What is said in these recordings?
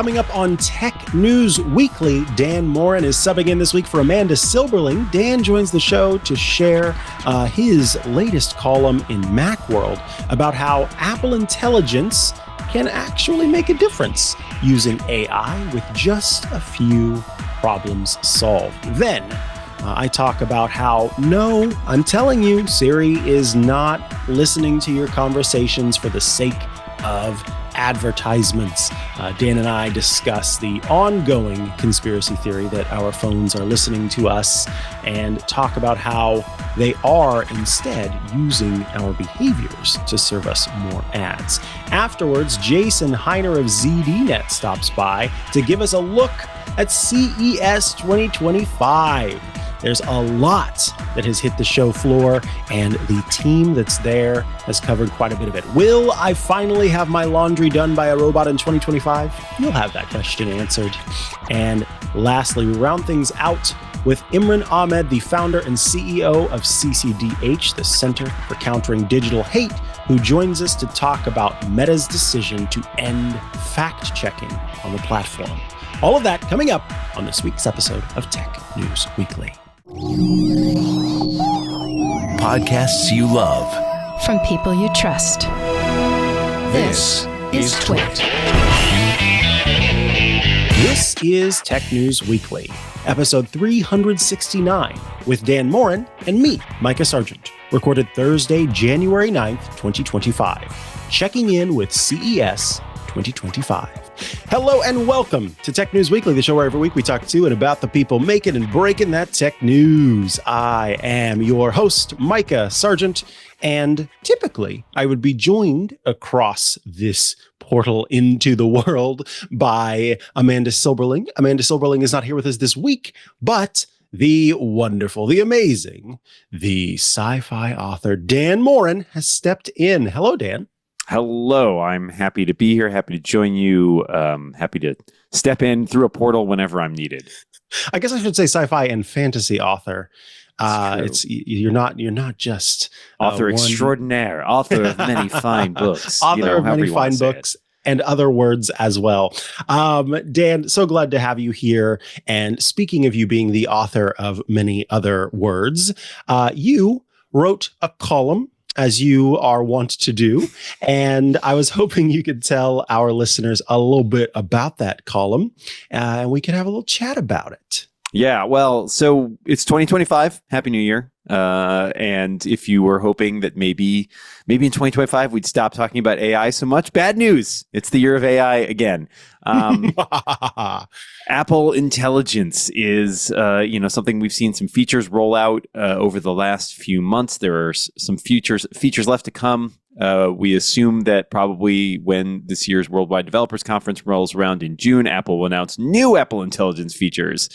Coming up on Tech News Weekly, Dan Moren is subbing in this week for Amanda Silberling. Dan joins the show to share his latest column in Macworld about how Apple Intelligence can actually make a difference using AI with just a few problems solved. Then I talk about how, no, I'm telling you, Siri is not listening to your conversations for the sake of advertisements. Dan and I discuss the ongoing conspiracy theory that our phones are listening to us and talk about how they are instead using our behaviors to serve us more ads. Afterwards, Jason Hiner of ZDNet stops by to give us a look at CES 2025. There's a lot that has hit the show floor, and the team that's there has covered quite a bit of it. Will I finally have my laundry done by a robot in 2025? You'll have that question answered. And lastly, we round things out with Imran Ahmed, the founder and CEO of CCDH, the Center for Countering Digital Hate, who joins us to talk about Meta's decision to end fact-checking on the platform. All of that coming up on this week's episode of Tech News Weekly. Podcasts you love. From people you trust. This is Twit. This is Tech News Weekly, episode 369, with Dan Moren and me, Mikah Sargent, recorded Thursday, January 9th, 2025, checking in with CES 2025. Hello and welcome to Tech News Weekly, the show where every week we talk to and about the people making and breaking that tech news. I am your host, Mikah Sargent, and typically I would be joined across this portal into the world by Amanda Silberling. Amanda Silberling is not here with us this week, but the wonderful, the amazing, the sci-fi author Dan Moren has stepped in. Hello, Dan. Hello, I'm happy to be here, happy to join you, happy to step in through a portal whenever I'm needed. I guess I should say sci-fi and fantasy author. You're not just author extraordinaire, author of many fine books. Author of many fine books and other words as well. Dan, so glad to have you here. And speaking of you being the author of many other words, you wrote a column, as you are wont to do. And I was hoping you could tell our listeners a little bit about that column, and we could have a little chat about it. Yeah, well, so it's 2025. Happy New Year. And if you were hoping that maybe in 2025 we'd stop talking about AI so much, bad news. It's the year of AI again. Apple Intelligence is something we've seen some features roll out over the last few months. There are some features left to come. We assume that probably when this year's Worldwide Developers Conference rolls around in June, Apple will announce new Apple Intelligence features.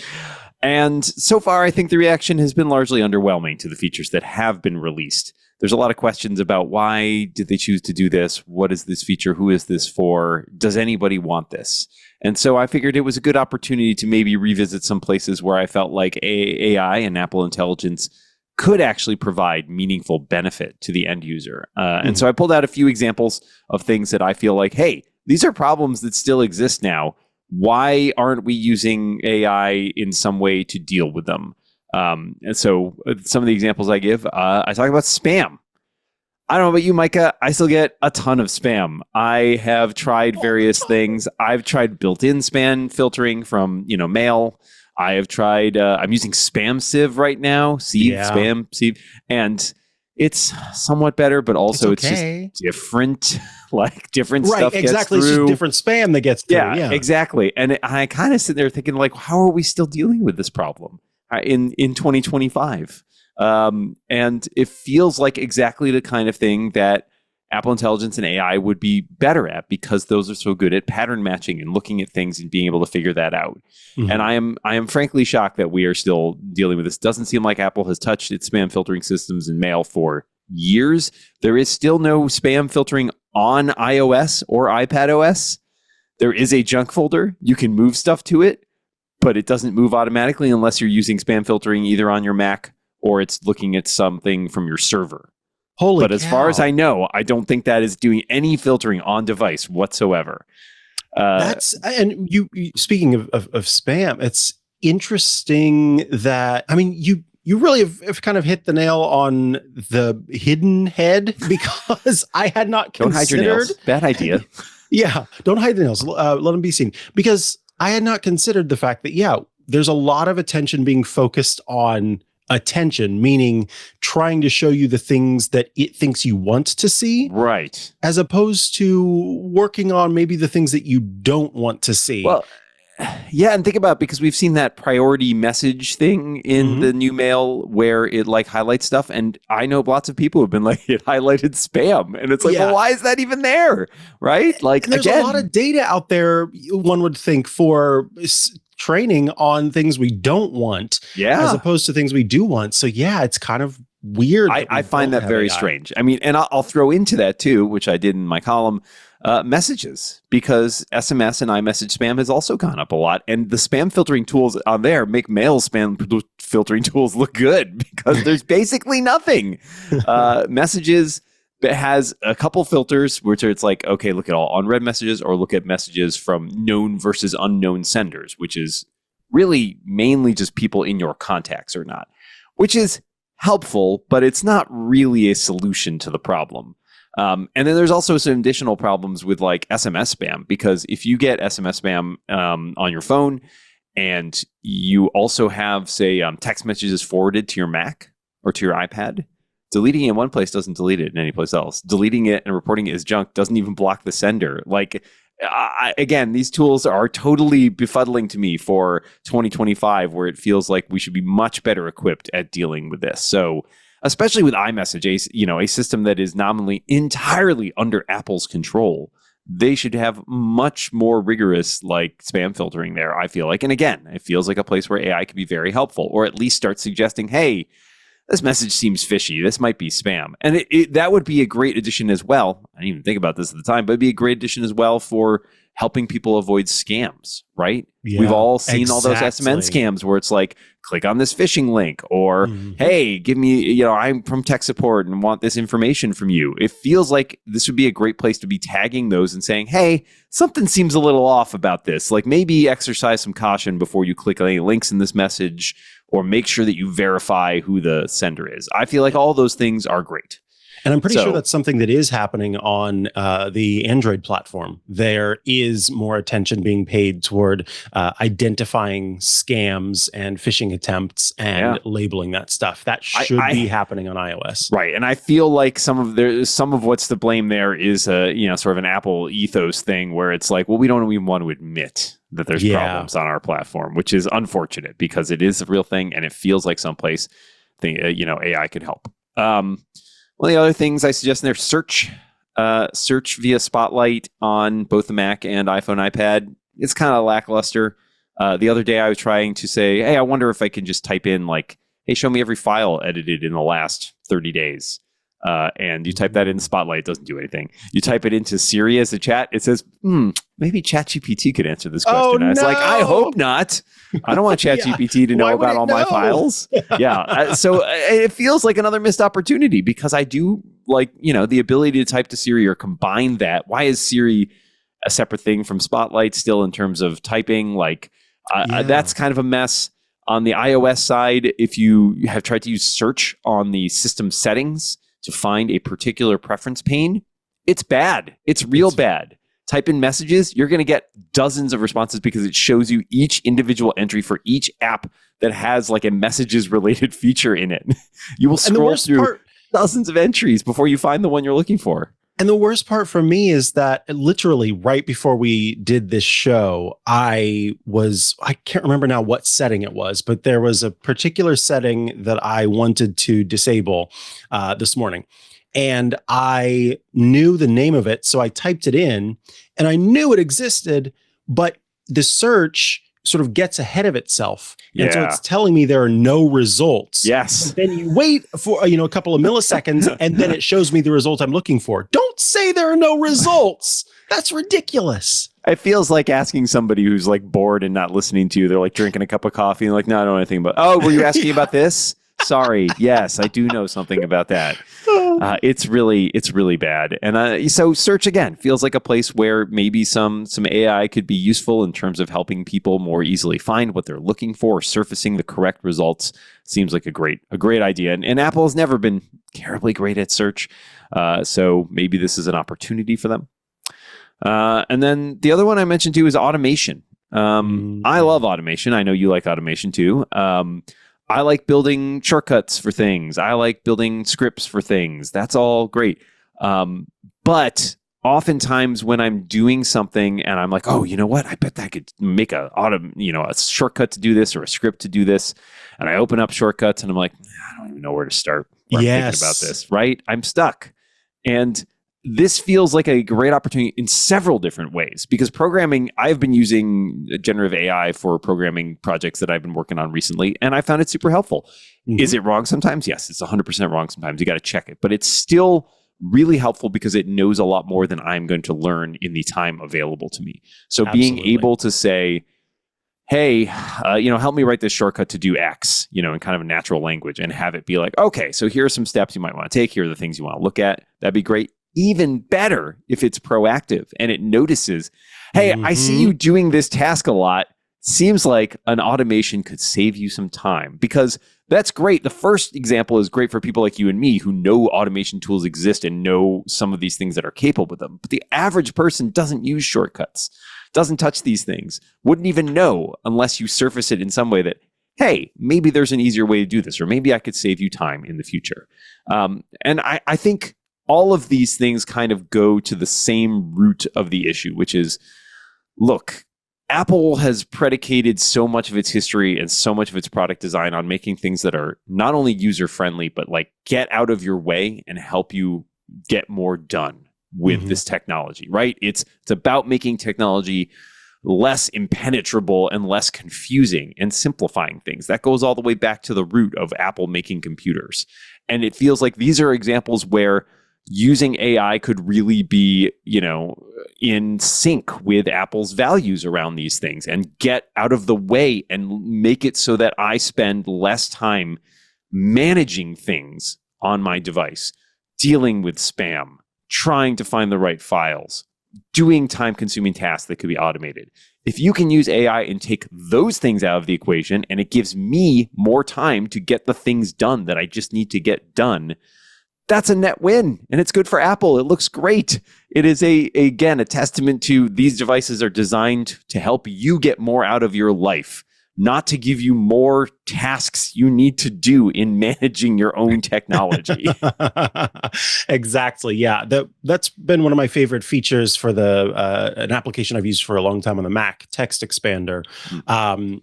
And so far, I think the reaction has been largely underwhelming to the features that have been released. There's a lot of questions about why did they choose to do this? What is this feature? Who is this for? Does anybody want this? And so I figured it was a good opportunity to maybe revisit some places where I felt like AI and Apple Intelligence could actually provide meaningful benefit to the end user. And so I pulled out a few examples of things that I feel like, hey, these are problems that still exist now. Why aren't we using AI in some way to deal with them? And so some of the examples I give, I talk about spam. I don't know about you, Mikah. I still get a ton of spam. I have tried various things. I've tried built-in spam filtering from, mail. I have tried, I'm using Spam Sieve right now, Spam Sieve, and it's somewhat better, but also it's just different, different stuff gets exactly. through. It's just different spam that gets through. Yeah, exactly. And I kind of sit there thinking, how are we still dealing with this problem in 2025? And it feels like exactly the kind of thing that Apple Intelligence and AI would be better at, because those are so good at pattern matching and looking at things and being able to figure that out. Mm-hmm. And I am frankly shocked that we are still dealing with this. Doesn't seem like Apple has touched its spam filtering systems in mail for years. There is still no spam filtering on iOS or iPadOS. There is a junk folder. You can move stuff to it, but it doesn't move automatically unless you're using spam filtering either on your Mac or it's looking at something from your server. Holy But cow. As far as I know, I don't think that is doing any filtering on device whatsoever. And you speaking of spam, it's interesting that, I mean, you really have kind of hit the nail on the hidden head, because I had not Don't hide your considered. nails. Bad idea. Yeah, don't hide the nails. Let them be seen, because I had not considered the fact that, yeah, there's a lot of attention being focused on attention, meaning trying to show you the things that it thinks you want to see, Right. as opposed to working on maybe the things that you don't want to see. Well, yeah, and think about it, because we've seen that priority message thing in the new mail where it like highlights stuff, and I know lots of people who have been like, it highlighted spam, and it's like, well, why is that even there, right? Like, and there's a lot of data out there, one would think, for training on things we don't want, as opposed to things we do want. So yeah, it's kind of weird. I find that very strange. I mean, and I'll throw into that too, which I did in my column, messages, because SMS and iMessage spam has also gone up a lot, and the spam filtering tools on there make mail spam filtering tools look good, because there's basically nothing. Messages that has a couple filters, which it's like, okay, look at all unread messages, or look at messages from known versus unknown senders, which is really mainly just people in your contacts or not, which is helpful, but it's not really a solution to the problem. And then there's also some additional problems with like SMS spam, because if you get SMS spam on your phone, and you also have, say, text messages forwarded to your Mac or to your iPad, deleting it in one place doesn't delete it in any place else. Deleting it and reporting it as junk doesn't even block the sender. Like, again, these tools are totally befuddling to me for 2025, where it feels like we should be much better equipped at dealing with this. So, especially with iMessage, a system that is nominally entirely under Apple's control, they should have much more rigorous like spam filtering there, I feel like. And again, it feels like a place where AI could be very helpful, or at least start suggesting, hey, this message seems fishy. This might be spam. And that would be a great addition as well. I didn't even think about this at the time, but it'd be a great addition as well for helping people avoid scams, right? Yeah, we've all seen all those SMN scams where it's like, click on this phishing link, or, hey, give me, I'm from tech support and want this information from you. It feels like this would be a great place to be tagging those and saying, hey, something seems a little off about this. Like, maybe exercise some caution before you click any links in this message, or make sure that you verify who the sender is. I feel like all those things are great. And I'm pretty sure that's something that is happening on the Android platform. There is more attention being paid toward identifying scams and phishing attempts and labeling that stuff. That should be happening on iOS. Right. And I feel like some of what's to blame there is sort of an Apple ethos thing, where it's like, well, we don't even want to admit that there's problems on our platform, which is unfortunate, because it is a real thing, and it feels like someplace AI could help. One of the other things I suggest in there, search via Spotlight on both the Mac and iPhone, iPad. It's kind of lackluster. The other day I was trying to say, hey, I wonder if I can just type in like, hey, show me every file edited in the last 30 days. And you type that in Spotlight, it doesn't do anything. You type it into Siri as a chat, it says, maybe ChatGPT could answer this question. And it's like, I hope not. I don't want ChatGPT to know about all my files. So it feels like another missed opportunity, because I do like, the ability to type to Siri or combine that. Why is Siri a separate thing from Spotlight still in terms of typing? Like, that's kind of a mess. On the iOS side, if you have tried to use search on the system settings to find a particular preference pane, it's bad. It's real bad. Type in messages, you're going to get dozens of responses, because it shows you each individual entry for each app that has like a messages related feature in it. You will scroll through dozens of entries before you find the one you're looking for. And the worst part for me is that literally right before we did this show, I can't remember now what setting it was, but there was a particular setting that I wanted to disable this morning. And I knew the name of it, so I typed it in, and I knew it existed, but the search sort of gets ahead of itself. And so it's telling me there are no results. Yes. Then you wait for a couple of milliseconds, and then it shows me the result I'm looking for. Don't say there are no results. That's ridiculous. It feels like asking somebody who's like bored and not listening to you. They're like drinking a cup of coffee and like, no, I don't know anything about. Oh, were you asking about this? Sorry. Yes, I do know something about that. It's really bad. And so search, again, feels like a place where maybe some AI could be useful in terms of helping people more easily find what they're looking for, surfacing the correct results. Seems like a great idea. And Apple has never been terribly great at search. So maybe this is an opportunity for them. And then the other one I mentioned too is automation. I love automation. I know you like automation too. I like building shortcuts for things. I like building scripts for things. That's all great. But oftentimes when I'm doing something and I'm like, oh, you know what? I bet I could make a shortcut to do this or a script to do this. And I open up shortcuts and I'm like, I don't even know where to start. I'm thinking about this, right? I'm stuck. And this feels like a great opportunity in several different ways because programming, I've been using generative AI for programming projects that I've been working on recently, and I found it super helpful. Mm-hmm. Is it wrong sometimes? Yes, it's 100% wrong sometimes. You got to check it, but it's still really helpful because it knows a lot more than I'm going to learn in the time available to me. So being able to say, hey, help me write this shortcut to do X, in kind of a natural language and have it be like, okay, so here are some steps you might want to take. Here are the things you want to look at. That'd be great. Even better if it's proactive and it notices, hey, I see you doing this task a lot. Seems like an automation could save you some time because that's great. The first example is great for people like you and me who know automation tools exist and know some of these things that are capable with them. But the average person doesn't use shortcuts, doesn't touch these things, wouldn't even know unless you surface it in some way that, hey, maybe there's an easier way to do this, or maybe I could save you time in the future. And I think all of these things kind of go to the same root of the issue, which is, look, Apple has predicated so much of its history and so much of its product design on making things that are not only user-friendly, but like get out of your way and help you get more done with this technology, right? It's about making technology less impenetrable and less confusing and simplifying things. That goes all the way back to the root of Apple making computers. And it feels like these are examples where using AI could really be, in sync with Apple's values around these things and get out of the way and make it so that I spend less time managing things on my device, dealing with spam, trying to find the right files, doing time-consuming tasks that could be automated. If you can use AI and take those things out of the equation and it gives me more time to get the things done that I just need to get done, that's a net win, and it's good for Apple. It looks great. It is again a testament to these devices are designed to help you get more out of your life, not to give you more tasks you need to do in managing your own technology. Exactly. Yeah, that's been one of my favorite features for an application I've used for a long time on the Mac, Text Expander.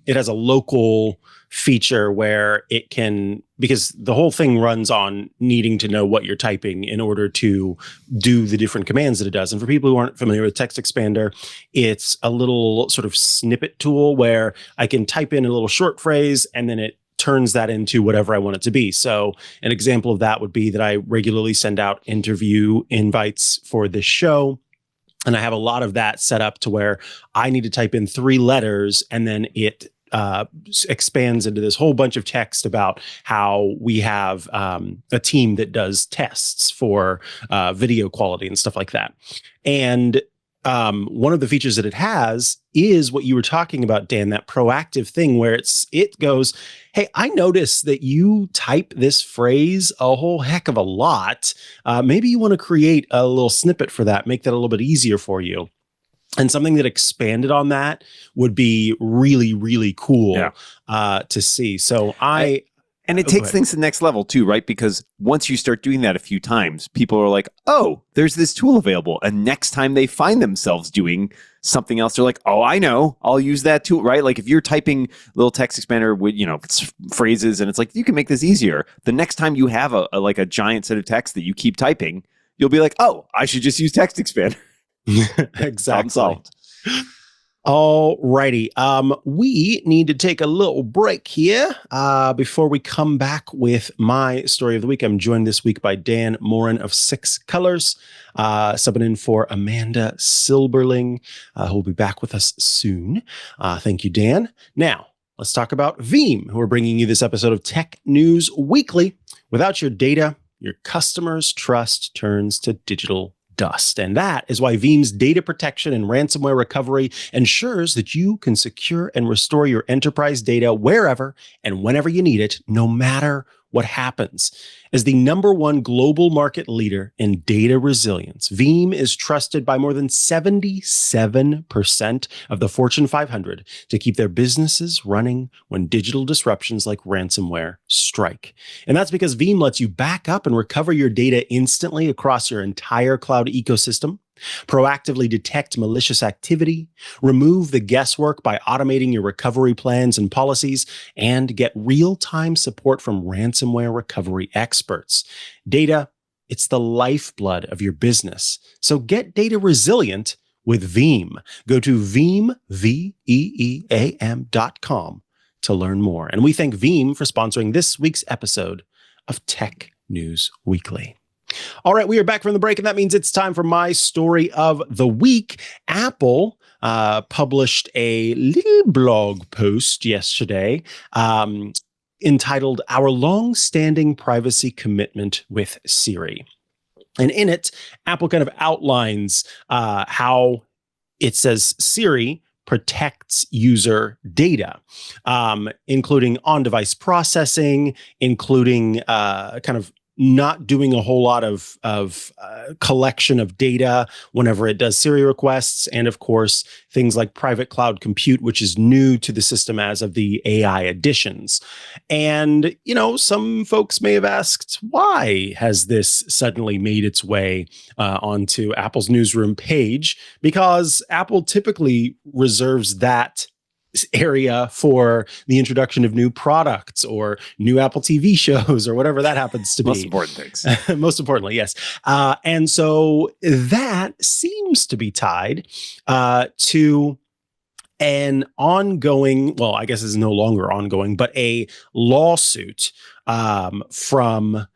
It has a local feature where it can, because the whole thing runs on needing to know what you're typing in order to do the different commands that it does. And for people who aren't familiar with Text Expander, it's a little sort of snippet tool where I can type in a little short phrase and then it turns that into whatever I want it to be. So an example of that would be that I regularly send out interview invites for this show. And I have a lot of that set up to where I need to type in 3 letters and then it expands into this whole bunch of text about how we have a team that does tests for video quality and stuff like that. And one of the features that it has is what you were talking about, Dan, that proactive thing where it goes, hey, I noticed that you type this phrase a whole heck of a lot. Maybe you want to create a little snippet for that, make that a little bit easier for you. And something that expanded on that would be really, really cool to see. So and it takes things to the next level too, right? Because once you start doing that a few times, people are like, oh, there's this tool available. And next time they find themselves doing something else, they're like, oh, I know, I'll use that tool, right? Like if you're typing little text expander with, phrases and it's like, you can make this easier. The next time you have a giant set of text that you keep typing, you'll be like, oh, I should just use text expander. Exactly. All righty. We need to take a little break here before we come back with my story of the week. I'm joined this week by Dan Moren of 6 Colors, subbing in for Amanda Silberling, who will be back with us soon. Thank you, Dan. Now, let's talk about Veeam, who are bringing you this episode of Tech News Weekly. Without your data, your customers' trust turns to digital dust. And that is why Veeam's data protection and ransomware recovery ensures that you can secure and restore your enterprise data wherever and whenever you need it, no matter what happens. As the #1 global market leader in data resilience, Veeam is trusted by more than 77% of the Fortune 500 to keep their businesses running when digital disruptions like ransomware strike. And that's because Veeam lets you back up and recover your data instantly across your entire cloud ecosystem, proactively detect malicious activity, remove the guesswork by automating your recovery plans and policies, and get real-time support from ransomware recovery experts. Data, it's the lifeblood of your business. So get data resilient with Veeam. Go to Veeam, Veeam.com to learn more. And we thank Veeam for sponsoring this week's episode of Tech News Weekly. All right, we are back from the break, and that means it's time for my story of the week. Apple published a little blog post yesterday entitled Our Long-Standing Privacy Commitment with Siri. And in it, Apple kind of outlines how it says Siri protects user data, including on-device processing, including kind of not doing a whole lot of collection of data whenever it does Siri requests, and of course, things like private cloud compute, which is new to the system as of the AI additions. And, you know, some folks may have asked, why has this suddenly made its way onto Apple's newsroom page? Because Apple typically reserves that area for the introduction of new products or new Apple TV shows or whatever that happens to be. Most important things. Most importantly, yes. And so that seems to be tied to an ongoing, well, I guess it's no longer ongoing, but a lawsuit from,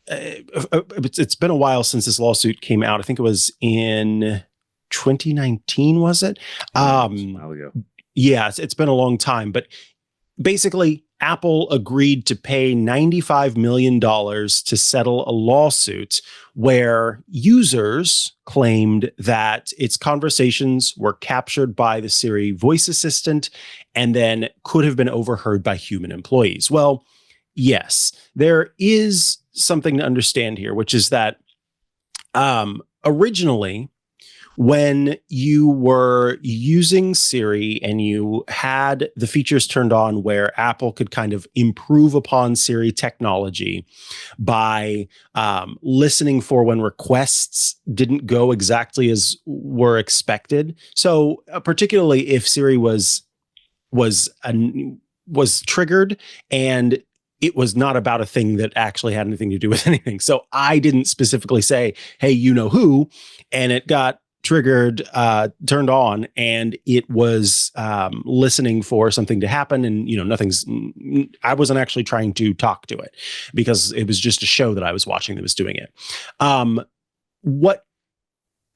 it's been a while since this lawsuit came out. I think it was in 2019, was it? A while ago. Yeah, it's been a long time, but basically Apple agreed to pay $95 million to settle a lawsuit where users claimed that its conversations were captured by the Siri voice assistant and then could have been overheard by human employees. Well, yes, there is something to understand here, which is that originally, when you were using Siri and you had the features turned on where Apple could kind of improve upon Siri technology by listening for when requests didn't go exactly as were expected. So particularly if Siri was triggered and it was not about a thing that actually had anything to do with anything. So I didn't specifically say, hey, you know who, and it got triggered, turned on, and it was listening for something to happen. And, you know, I wasn't actually trying to talk to it because it was just a show that I was watching that was doing it.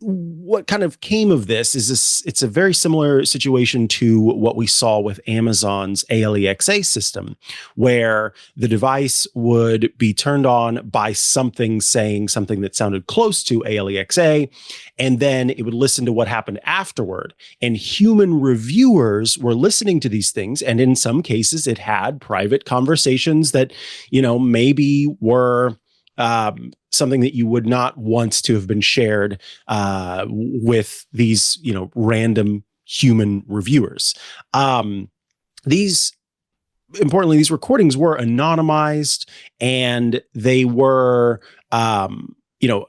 What kind of came of this is it's a very similar situation to what we saw with Amazon's ALEXA system, where the device would be turned on by something saying something that sounded close to ALEXA, and then it would listen to what happened afterward. And human reviewers were listening to these things, and in some cases it had private conversations that, you know, maybe were something that you would not want to have been shared with these, you know, random human reviewers. These recordings were anonymized, and they were, you know,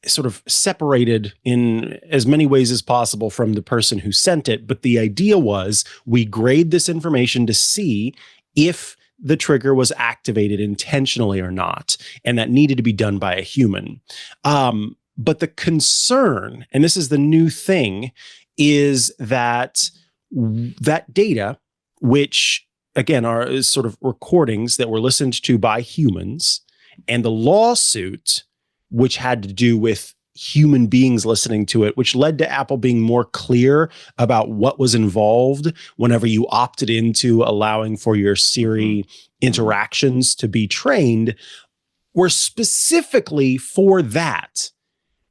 sort of separated in as many ways as possible from the person who sent it. But the idea was we grade this information to see if the trigger was activated intentionally or not, and that needed to be done by a human. But the concern, and this is the new thing, is that that data, which again are sort of recordings that were listened to by humans, and the lawsuit, which had to do with human beings listening to it, which led to Apple being more clear about what was involved whenever you opted into allowing for your Siri interactions to be trained, were specifically for that.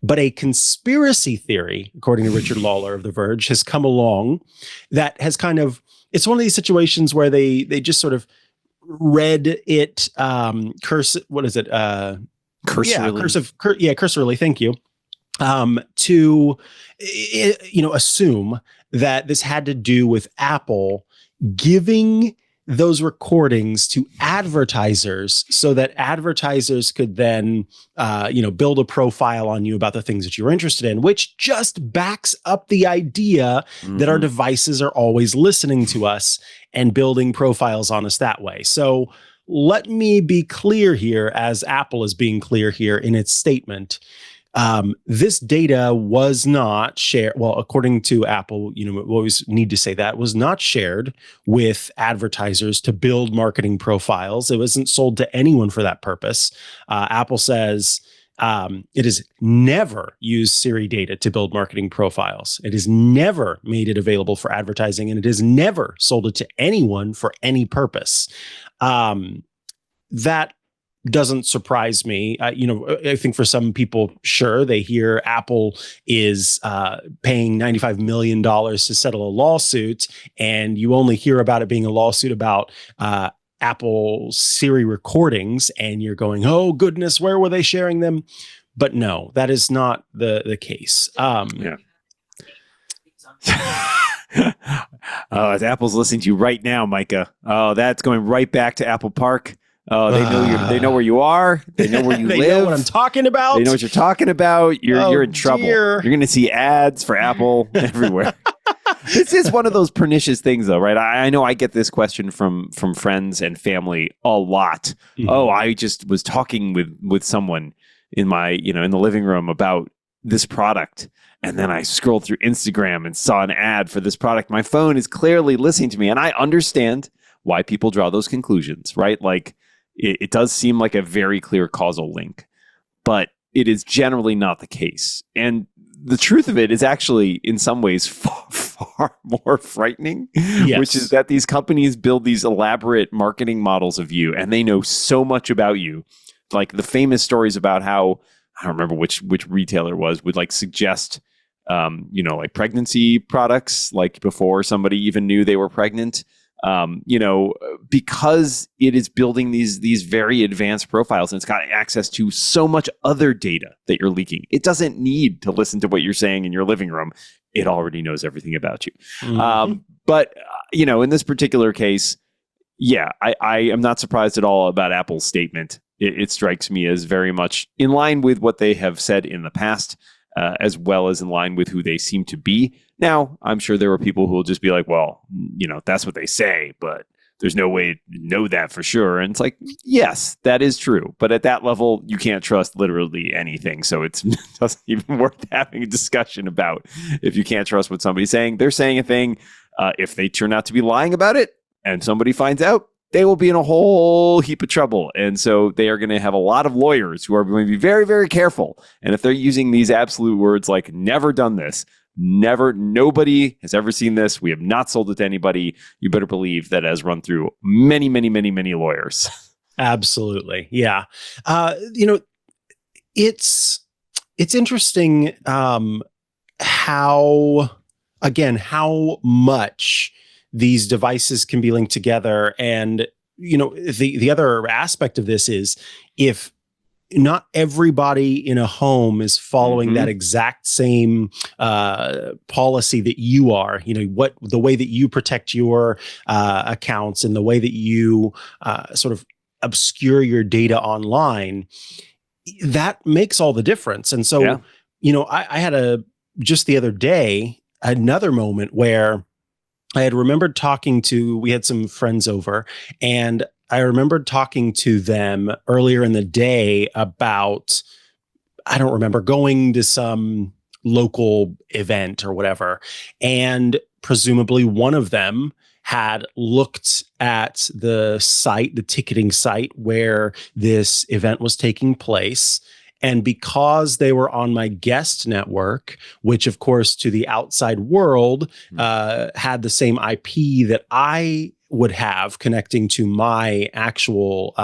But a conspiracy theory, according to Richard Lawler of The Verge, has come along that has kind of, it's one of these situations where they just sort of read it cursorily. Cursorily. Thank you. To assume that this had to do with Apple giving those recordings to advertisers so that advertisers could then build a profile on you about the things that you're interested in, which just backs up the idea that our devices are always listening to us and building profiles on us that way. So let me be clear here, as Apple is being clear here in its statement. This data was not shared. Well, according to Apple, we always need to say that was not shared with advertisers to build marketing profiles. It wasn't sold to anyone for that purpose. Apple says it has never used Siri data to build marketing profiles. It has never made it available for advertising, and it has never sold it to anyone for any purpose. That doesn't surprise me. I think for some people, sure, they hear Apple is paying $95 million to settle a lawsuit, and you only hear about it being a lawsuit about Apple Siri recordings, and you're going, oh goodness, where were they sharing them? But no, that is not the case. As Apple's listening to you right now, Micah. Oh, that's going right back to Apple Park. Oh, they know where you are. They know where you they live. Know what I'm talking about. They know what you're talking about. You're in trouble. Dear. You're going to see ads for Apple everywhere. This is one of those pernicious things, though, right? I know I get this question from friends and family a lot. Mm-hmm. Oh, I just was talking with someone in my in the living room about this product, and then I scrolled through Instagram and saw an ad for this product. My phone is clearly listening to me, and I understand why people draw those conclusions, right? Like, it does seem like a very clear causal link, but it is generally not the case. And the truth of it is actually, in some ways, far more frightening, which is that these companies build these elaborate marketing models of you, and they know so much about you. Like the famous stories about how, I don't remember which retailer would like suggest, like pregnancy products, like before somebody even knew they were pregnant. Because it is building these very advanced profiles, and it's got access to so much other data that you're leaking. It doesn't need to listen to what you're saying in your living room. It already knows everything about you. Mm-hmm. But in this particular case, I am not surprised at all about Apple's statement. It strikes me as very much in line with what they have said in the past, as well as in line with who they seem to be. Now, I'm sure there are people who will just be like, well, that's what they say, but there's no way to know that for sure. And it's like, yes, that is true. But at that level, you can't trust literally anything. So it's not even worth having a discussion about if you can't trust what somebody's saying. They're saying a thing. If they turn out to be lying about it and somebody finds out, they will be in a whole heap of trouble. And so they are going to have a lot of lawyers who are going to be very, very careful. And if they're using these absolute words like never done this, never, nobody has ever seen this, we have not sold it to anybody, you better believe that has run through many, many, many, many lawyers. Absolutely. Yeah. It's interesting how much these devices can be linked together. And, the other aspect of this is if not everybody in a home is following that exact same policy that you are, the way that you protect your accounts and the way that you sort of obscure your data online, that makes all the difference. And so, I had just the other day, another moment where I had remembered we had some friends over, and I remembered talking to them earlier in the day about, I don't remember, going to some local event or whatever. And presumably one of them had looked at the ticketing site where this event was taking place, And because they were on my guest network, which of course to the outside world had the same IP that I would have connecting to my actual,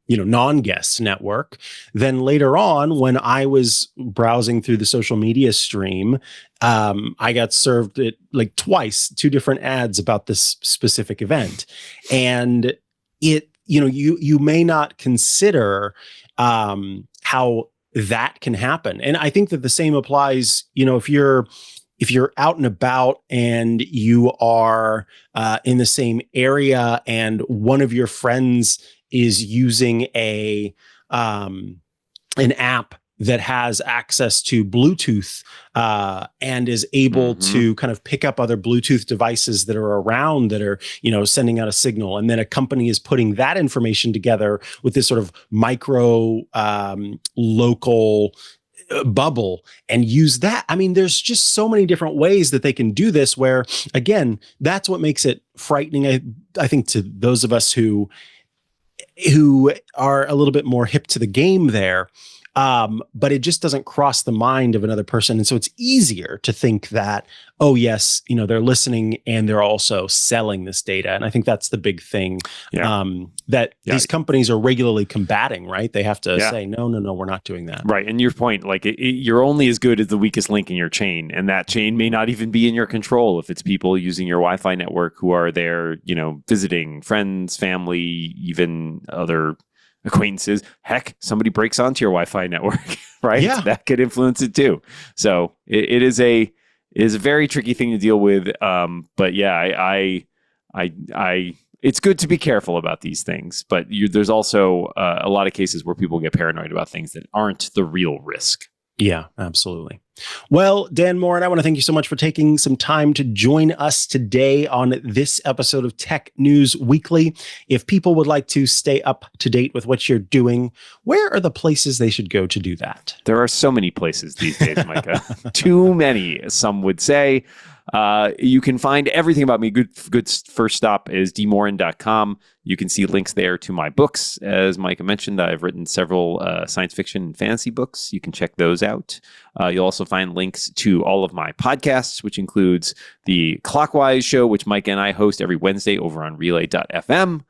non-guest network, then later on when I was browsing through the social media stream, I got served it like twice, 2 different ads about this specific event. And it, you may not consider how that can happen. And I think that the same applies, if you're out and about and you are in the same area and one of your friends is using an app that has access to Bluetooth and is able to kind of pick up other Bluetooth devices that are around that are, sending out a signal. And then a company is putting that information together with this sort of micro local bubble and use that. I mean, there's just so many different ways that they can do this where, again, that's what makes it frightening. I think to those of us who are a little bit more hip to the game there. But it just doesn't cross the mind of another person. And so it's easier to think that, oh, yes, they're listening and they're also selling this data. And I think that's the big thing that these companies are regularly combating, right? They have to say, no, we're not doing that. Right. And your point, like you're only as good as the weakest link in your chain. And that chain may not even be in your control if it's people using your Wi-Fi network who are there, visiting friends, family, even other acquaintances. Heck, somebody breaks onto your Wi-Fi network, right? Yeah. That could influence it too. So it is a very tricky thing to deal with. But yeah, I it's good to be careful about these things. But there's also a lot of cases where people get paranoid about things that aren't the real risk. Yeah, absolutely. Well, Dan Moren, I want to thank you so much for taking some time to join us today on this episode of Tech News Weekly. If people would like to stay up to date with what you're doing, where are the places they should go to do that? There are so many places these days, Micah. Too many, some would say. You can find everything about me. Good first stop is dmoren.com. You can see links there to my books. As Micah mentioned, I've written several science fiction and fantasy books. You can check those out. You'll also find links to all of my podcasts, which includes the Clockwise show, which Micah and I host every Wednesday over on relay.fm.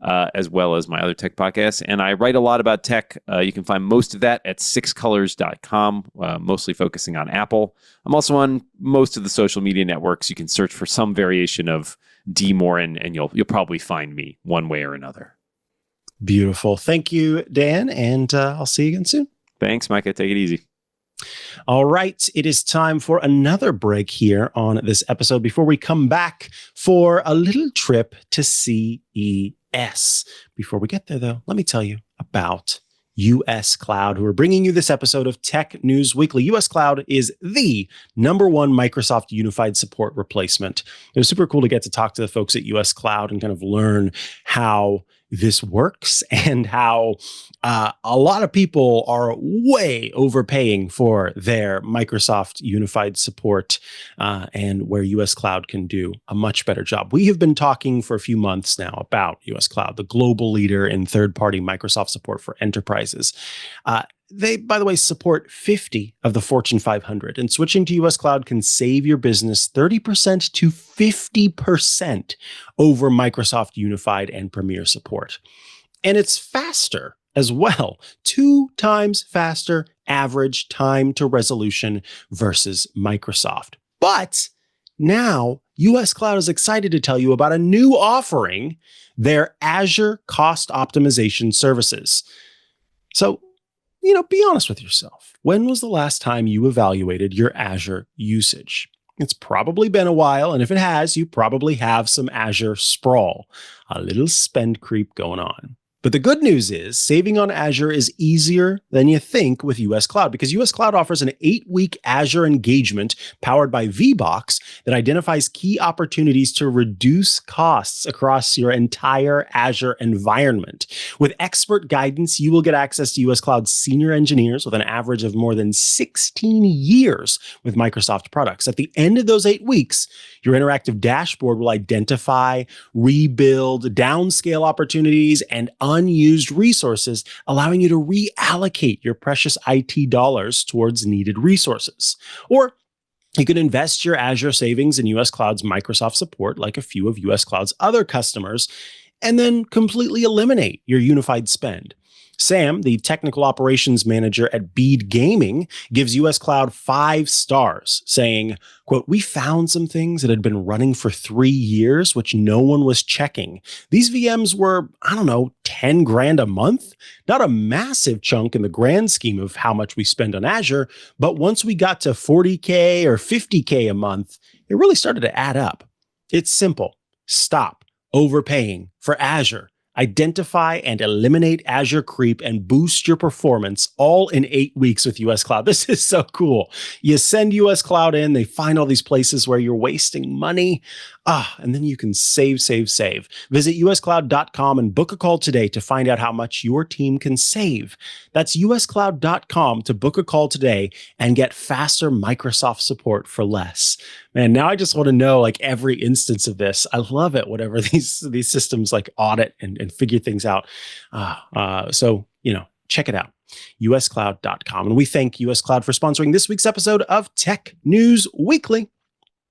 As well as my other tech podcasts. And I write a lot about tech. You can find most of that at sixcolors.com, mostly focusing on Apple. I'm also on most of the social media networks. You can search for some variation of D Moren, and you'll probably find me one way or another. Beautiful. Thank you, Dan, and I'll see you again soon. Thanks, Micah. Take it easy. All right, it is time for another break here on this episode before we come back for a little trip to CES. Before we get there, though, let me tell you about US Cloud, who are bringing you this episode of Tech News Weekly. US Cloud is the #1 Microsoft Unified Support replacement. It was super cool to get to talk to the folks at US Cloud and kind of learn how this works and how a lot of people are way overpaying for their Microsoft Unified Support and where US Cloud can do a much better job. We have been talking for a few months now about US Cloud, the global leader in third-party Microsoft support for enterprises. They, by the way, support 50 of the Fortune 500, and switching to US Cloud can save your business 30% to 50% over Microsoft Unified and Premier support. And it's faster as well, 2 times faster average time to resolution versus Microsoft. But now US Cloud is excited to tell you about a new offering, their Azure Cost Optimization Services. So, be honest with yourself. When was the last time you evaluated your Azure usage? It's probably been a while, and if it has, you probably have some Azure sprawl, a little spend creep going on. But the good news is saving on Azure is easier than you think with US Cloud, because US Cloud offers an 8-week Azure engagement powered by VBox that identifies key opportunities to reduce costs across your entire Azure environment. With expert guidance, you will get access to US Cloud's senior engineers with an average of more than 16 years with Microsoft products. At the end of those 8 weeks, your interactive dashboard will identify, rebuild, downscale opportunities, and unused resources, allowing you to reallocate your precious IT dollars towards needed resources. Or you can invest your Azure savings in US Cloud's Microsoft support, like a few of US Cloud's other customers, and then completely eliminate your unified spend. Sam, the technical operations manager at Bead Gaming, gives US Cloud 5 stars, saying, quote, "We found some things that had been running for 3 years, which no one was checking. These VMs were, 10 grand a month. Not a massive chunk in the grand scheme of how much we spend on Azure, but once we got to 40K or 50K a month, it really started to add up. It's simple. Stop overpaying for Azure. Identify and eliminate Azure creep and boost your performance all in 8 weeks with US Cloud." This is so cool. You send US Cloud in, they find all these places where you're wasting money. And then you can save. Visit uscloud.com and book a call today to find out how much your team can save. That's uscloud.com to book a call today and get faster Microsoft support for less. Man, now I just want to know like every instance of this. I love it whenever these systems like audit and figure things out. So check it out. uscloud.com. And we thank US Cloud for sponsoring this week's episode of Tech News Weekly.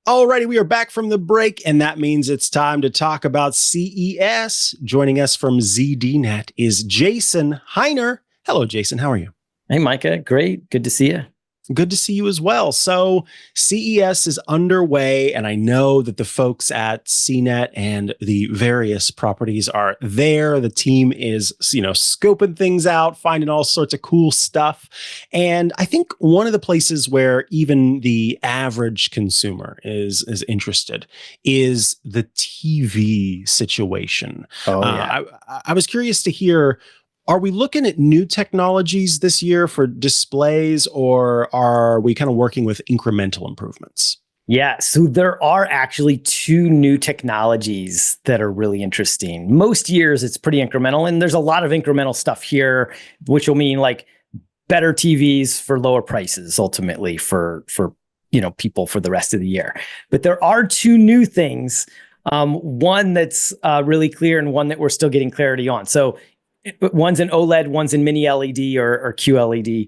Alrighty, we are back from the break, and that means it's time to talk about CES. Joining us from ZDNet is Jason Hiner. Hello, Jason. How are you? Hey, Micah. Great. Good to see you. Good to see you as well. So CES is underway, and I know that the folks at CNET and the various properties are there. The team is, scoping things out, finding all sorts of cool stuff. And I think one of the places where even the average consumer is interested is the TV situation. Oh, yeah. I was curious to hear, are we looking at new technologies this year for displays, or are we kind of working with incremental improvements? Yeah, so there are actually 2 new technologies that are really interesting. Most years it's pretty incremental, and there's a lot of incremental stuff here, which will mean like better TVs for lower prices ultimately for people for the rest of the year. But there are 2 new things, one that's really clear and one that we're still getting clarity on. So one's in OLED, one's in mini LED or QLED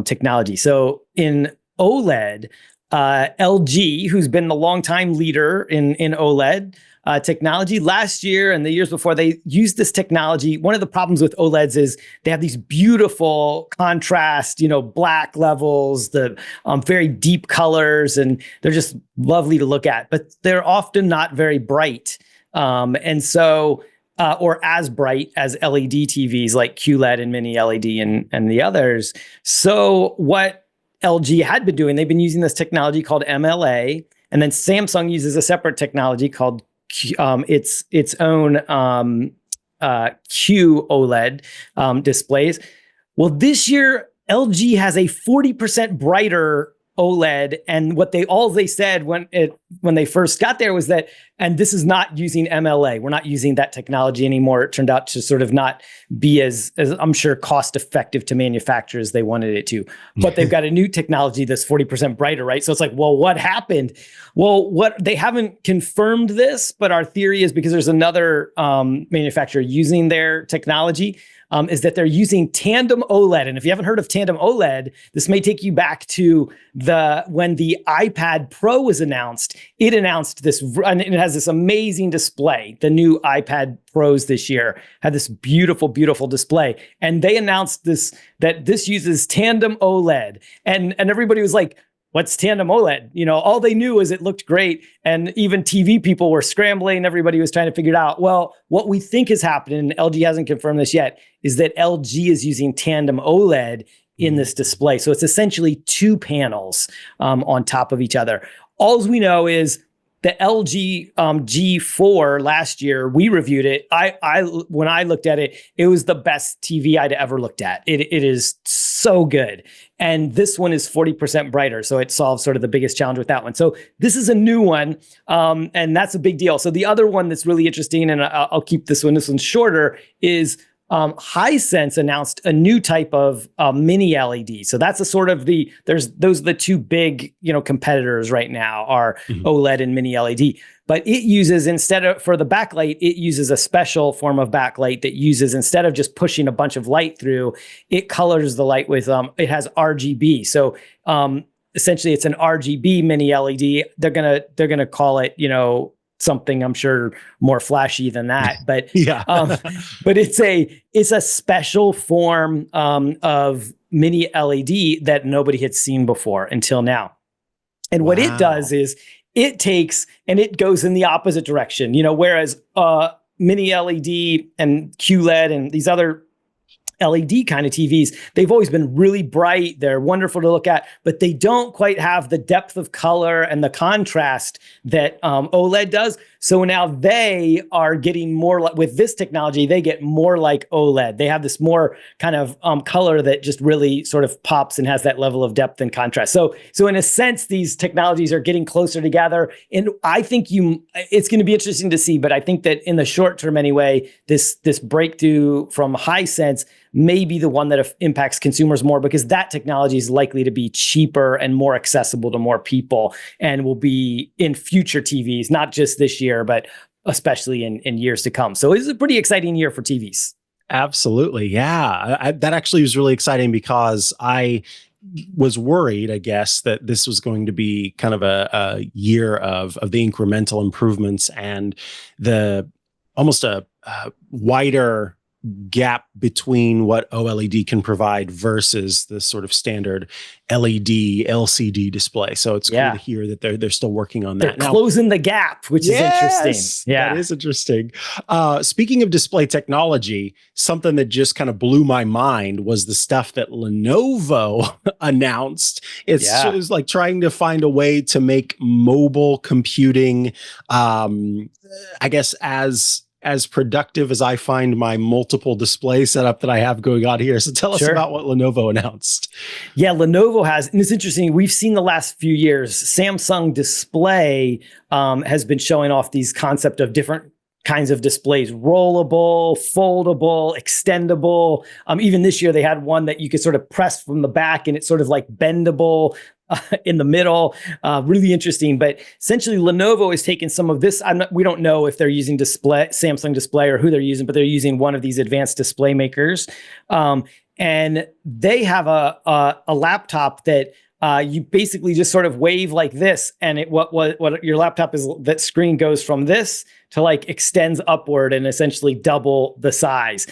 technology. So in OLED, LG, who's been the longtime leader in OLED technology, last year and the years before, they used this technology. One of the problems with OLEDs is they have these beautiful contrast, black levels, the very deep colors, and they're just lovely to look at, but they're often not very bright. Or as bright as LED TVs like QLED and mini LED and the others. So what LG had been doing, they've been using this technology called MLA, and then Samsung uses a separate technology called its own QOLED displays. Well, this year LG has a 40% brighter OLED, and what they said when they first got there was that, and this is not using MLA. We're not using that technology anymore. It turned out to sort of not be as I'm sure cost effective to manufacture as they wanted it to. But they've got a new technology that's 40% brighter, right? So it's like, well, what happened? Well, they haven't confirmed this, but our theory is because there's another manufacturer using their technology. Is that they're using tandem OLED. And if you haven't heard of tandem OLED, this may take you back to when the iPad Pro was announced. It announced this, and it has this amazing display. The new iPad Pros this year had this beautiful, beautiful display. And they announced that this uses tandem OLED. And everybody was like, what's tandem OLED? All they knew is it looked great. And even TV people were scrambling. Everybody was trying to figure it out. Well, what we think is happening, and LG hasn't confirmed this yet, is that LG is using tandem OLED in this display. So it's essentially 2 panels on top of each other. All we know is the LG G4 last year, we reviewed it. When I looked at it, it was the best TV I'd ever looked at. It is so good. And this one is 40% brighter. So it solves sort of the biggest challenge with that one. So this is a new one. And that's a big deal. So the other one that's really interesting, and I'll keep this one shorter, is Hisense announced a new type of mini LED. So that's those are the two big, competitors right now are OLED and mini LED. But it uses, for the backlight, it uses a special form of backlight that uses, instead of just pushing a bunch of light through, it colors the light with, it has RGB. So essentially it's an RGB mini LED. They're gonna call it, something I'm sure more flashy than that, but Yeah. but it's a special form of mini LED that nobody had seen before until now. And what it does is it takes and it goes in the opposite direction. Whereas mini LED and QLED and these other LED kind of TVs, they've always been really bright. They're wonderful to look at, but they don't quite have the depth of color and the contrast that OLED does. So now they are getting more with this technology, they get more like OLED. They have this more kind of color that just really sort of pops and has that level of depth and contrast. So in a sense, these technologies are getting closer together. And I think it's going to be interesting to see, but I think that in the short term anyway, this breakthrough from Hisense may be the one that impacts consumers more, because that technology is likely to be cheaper and more accessible to more people and will be in future TVs, not just this year, but especially in years to come. So it's a pretty exciting year for TVs. Absolutely. Yeah. That actually was really exciting, because I was worried, I guess, that this was going to be kind of a year of the incremental improvements and the almost a wider gap between what OLED can provide versus the sort of standard LED LCD display. So it's cool to hear that they're still working on that. They're closing the gap, which is interesting. Yeah, that is interesting. Speaking of display technology, something that just kind of blew my mind was the stuff that Lenovo announced. It's like trying to find a way to make mobile computing, I guess, as productive as I find my multiple display setup that I have going on here. So tell us about what Lenovo announced. Yeah, Lenovo has, and it's interesting, we've seen the last few years, Samsung Display has been showing off these concept of different kinds of displays: rollable, foldable, extendable. Even this year they had one that you could sort of press from the back and it's sort of like bendable in the middle. Really interesting. But essentially Lenovo is taking some of this. We don't know if they're using Samsung Display or who they're using, but they're using one of these advanced display makers. And they have a laptop that you basically just sort of wave like this, and what your laptop is, that screen goes from this to like extends upward and essentially double the size.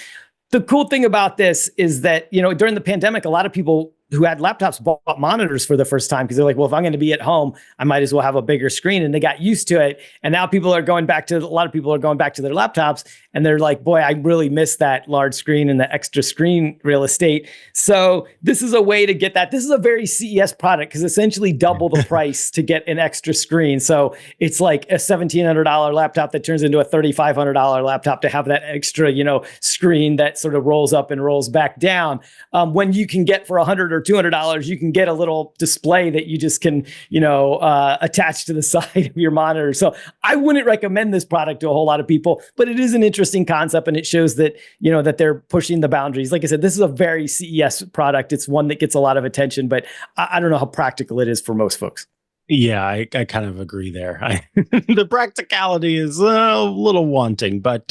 The cool thing about this is that, during the pandemic, a lot of people who had laptops bought monitors for the first time, because they're like, well, if I'm going to be at home, I might as well have a bigger screen. And they got used to it. And now a lot of people are going back to their laptops, and they're like, boy, I really miss that large screen and the extra screen real estate. So this is a way to get that. This is a very CES product, because essentially double the price to get an extra screen. So it's like a $1,700 laptop that turns into a $3,500 laptop to have that extra, screen that sort of rolls up and rolls back down. When you can get for $100 or $200, you can get a little display that you just can, attach to the side of your monitor. So I wouldn't recommend this product to a whole lot of people, but it is an interesting concept, and it shows that, that they're pushing the boundaries. Like I said, this is a very CES product. It's one that gets a lot of attention, but I don't know how practical it is for most folks. Yeah, I kind of agree there. The practicality is a little wanting, but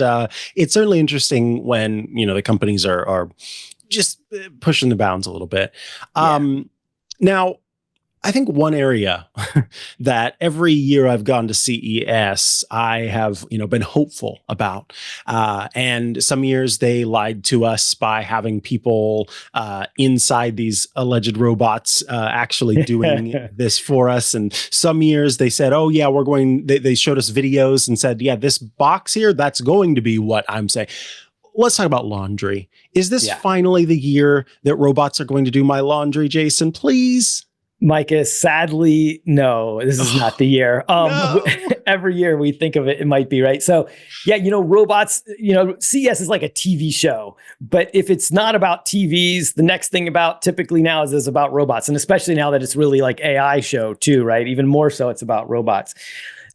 it's certainly interesting when, the companies are just pushing the bounds a little bit. Now, I think one area that every year I've gone to CES, I have, been hopeful about. And some years they lied to us by having people inside these alleged robots actually doing this for us. And some years they said, oh yeah, they showed us videos and said, yeah, this box here, that's going to be what I'm saying. Let's talk about laundry. Is this finally the year that robots are going to do my laundry, Jason? Please? Micah, sadly, no, this is not the year. No. Every year we think of it, it might be, right? So yeah, robots, CES is like a TV show, but if it's not about TVs, the next thing typically now is about robots. And especially now that it's really like AI show too, right? Even more so it's about robots.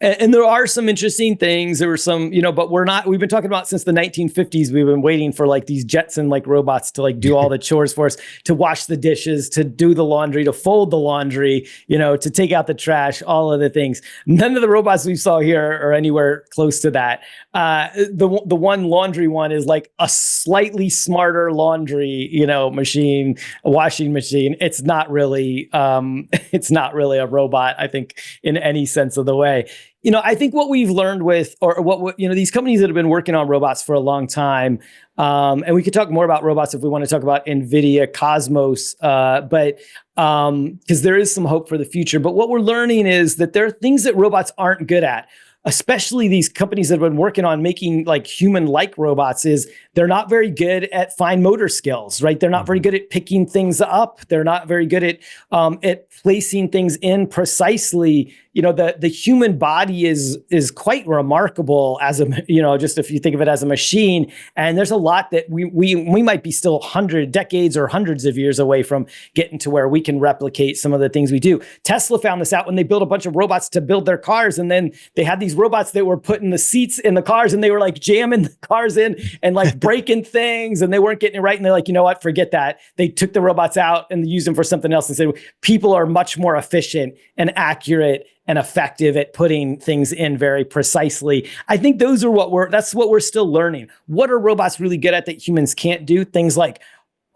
And there are some interesting things. There were some, but we've been talking about since the 1950s. We've been waiting for like these Jetson like robots to like do all the chores for us, to wash the dishes, to do the laundry, to fold the laundry, to take out the trash, all of the things. None of the robots we saw here are anywhere close to that. The one laundry one is like a slightly smarter laundry, machine, a washing machine. It's not really a robot, I think, in any sense of the way. I think what we've learned with, or what these companies that have been working on robots for a long time, and we could talk more about robots if we want to talk about NVIDIA Cosmos, but because there is some hope for the future. But what we're learning is that there are things that robots aren't good at, especially these companies that have been working on making like human-like robots. Is they're not very good at fine motor skills, right? They're not very good at picking things up. They're not very good at placing things in precisely. The human body is quite remarkable as just if you think of it as a machine. And there's a lot that we might be still decades or hundreds of years away from getting to where we can replicate some of the things we do. Tesla found this out when they built a bunch of robots to build their cars. And then they had these robots that were putting the seats in the cars, and they were like jamming the cars in and like breaking things, and they weren't getting it right. And they're like, you know what, forget that. They took the robots out and used them for something else and said, people are much more efficient and accurate and effective at putting things in very precisely. I think that's what we're still learning. What are robots really good at that humans can't do? Things like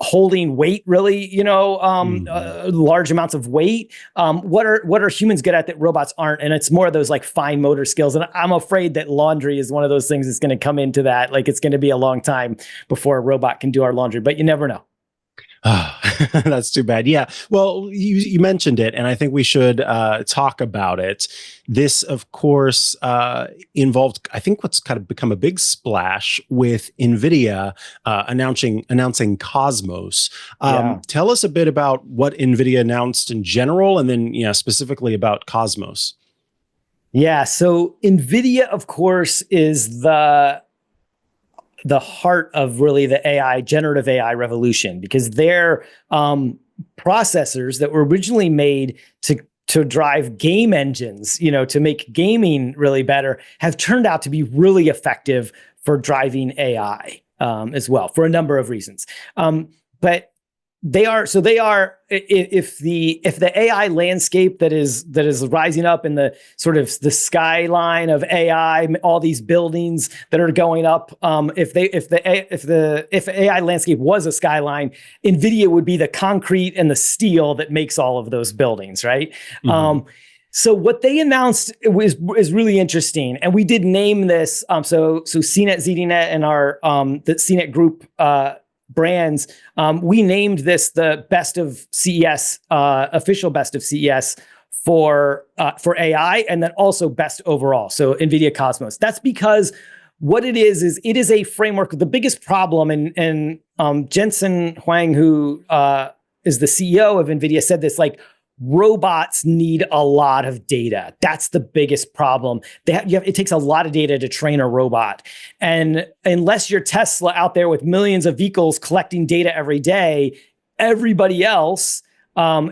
holding weight, really, large amounts of weight. What are humans good at that robots aren't? And it's more of those like fine motor skills. And I'm afraid that laundry is one of those things that's going to come into that. Like, it's going to be a long time before a robot can do our laundry, but you never know. Oh, that's too bad. Yeah. Well, you mentioned it, and I think we should talk about it. This, of course, involved, I think, what's kind of become a big splash with NVIDIA announcing Cosmos. Tell us a bit about what NVIDIA announced in general, and then specifically about Cosmos. Yeah. So NVIDIA, of course, is the heart of really the generative AI revolution, because their processors that were originally made to drive game engines, to make gaming really better, have turned out to be really effective for driving AI as well, for a number of reasons. But they are if the AI landscape that is rising up in the sort of the skyline of AI, all these buildings that are going up, if the AI landscape was a skyline, NVIDIA would be the concrete and the steel that makes all of those buildings, right? Mm-hmm. So what they announced is really interesting, and we did name this. So CNET, ZDNet, and our the CNET group brands, we named this the best of CES, official best of CES for AI, and then also best overall. So NVIDIA Cosmos. That's because what it is it is a framework. The biggest problem, and Jensen Huang, who is the CEO of NVIDIA, said this, like, robots need a lot of data. That's the biggest problem. It takes a lot of data to train a robot. And unless you're Tesla out there with millions of vehicles collecting data every day, everybody else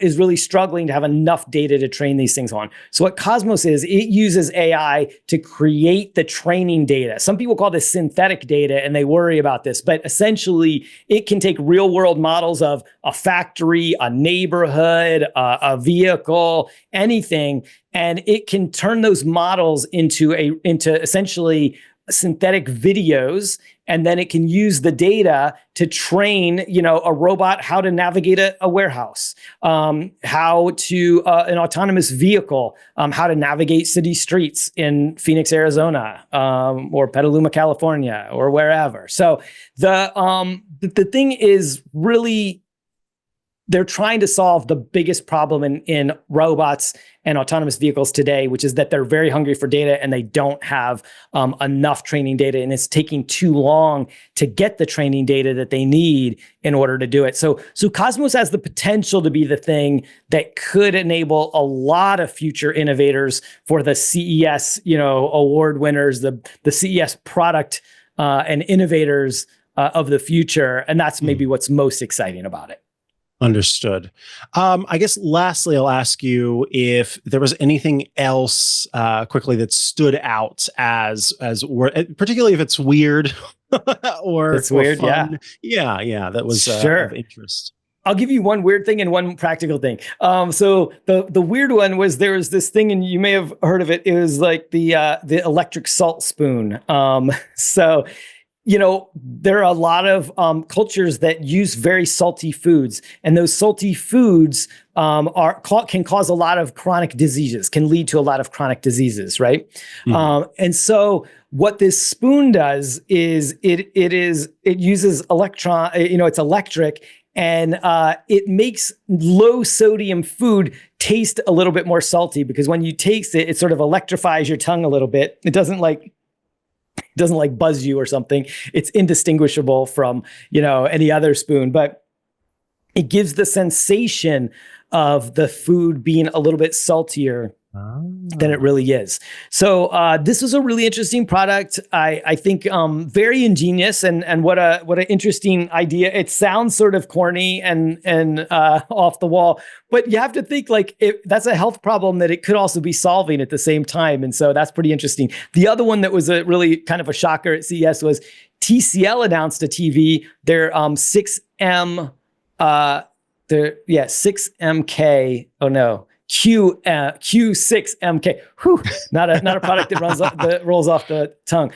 is really struggling to have enough data to train these things on. So what Cosmos is, it uses AI to create the training data. Some people call this synthetic data, and they worry about this, but essentially it can take real world models of a factory, a neighborhood, a vehicle, anything, and it can turn those models into essentially synthetic videos, and then it can use the data to train, a robot how to navigate a warehouse, how to an autonomous vehicle, how to navigate city streets in Phoenix, Arizona, or Petaluma, California, or wherever. So the thing is really, they're trying to solve the biggest problem in robots and autonomous vehicles today, which is that they're very hungry for data and they don't have enough training data, and it's taking too long to get the training data that they need in order to do it. So Cosmos has the potential to be the thing that could enable a lot of future innovators for the CES, award winners, the CES product and innovators of the future, and that's maybe what's most exciting about it. Understood. I guess lastly, I'll ask you if there was anything else quickly that stood out as particularly if it's weird It's or weird, yeah. fun. Yeah, that was Sure. of interest. I'll give you one weird thing and one practical thing. So the weird one was there was this thing, and you may have heard of it. It was like the electric salt spoon. So there are a lot of cultures that use very salty foods, and those salty foods can cause a lot of chronic diseases, can lead to a lot of chronic diseases, right? And so what this spoon does is it uses electron, it's electric, and it makes low sodium food taste a little bit more salty, because when you taste it, it sort of electrifies your tongue a little bit. It doesn't like buzz you or something. It's indistinguishable from, any other spoon, but it gives the sensation of the food being a little bit saltier than it really is. So this was a really interesting product. I think very ingenious, and what an interesting idea. It sounds sort of corny and off the wall, but you have to think that's a health problem that it could also be solving at the same time. And so that's pretty interesting. The other one that was a really kind of a shocker at CES was TCL announced a TV, their 6M, 6MK. Oh no. Q6MK. Whew, not a product that rolls off the tongue.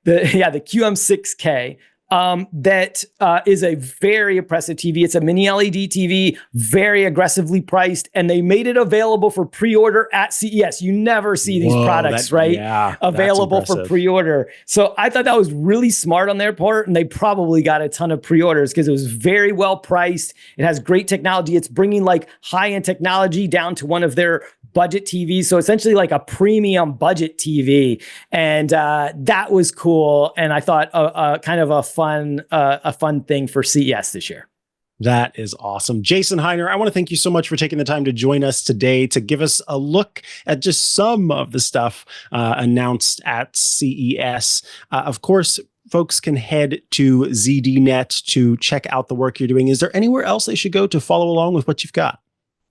The QM6K. That is a very impressive TV. It's a mini LED TV, very aggressively priced, and they made it available for pre-order at CES. You never see these products, right? Yeah, available for pre-order. So I thought that was really smart on their part, and they probably got a ton of pre-orders because it was very well priced. It has great technology. It's bringing high-end technology down to one of their budget TVs. So essentially like a premium budget TV. And that was cool. And I thought kind of a fun thing for CES this year. That is awesome. Jason Hiner, I want to thank you so much for taking the time to join us today to give us a look at just some of the stuff announced at CES. Of course, folks can head to ZDNet to check out the work you're doing. Is there anywhere else they should go to follow along with what you've got?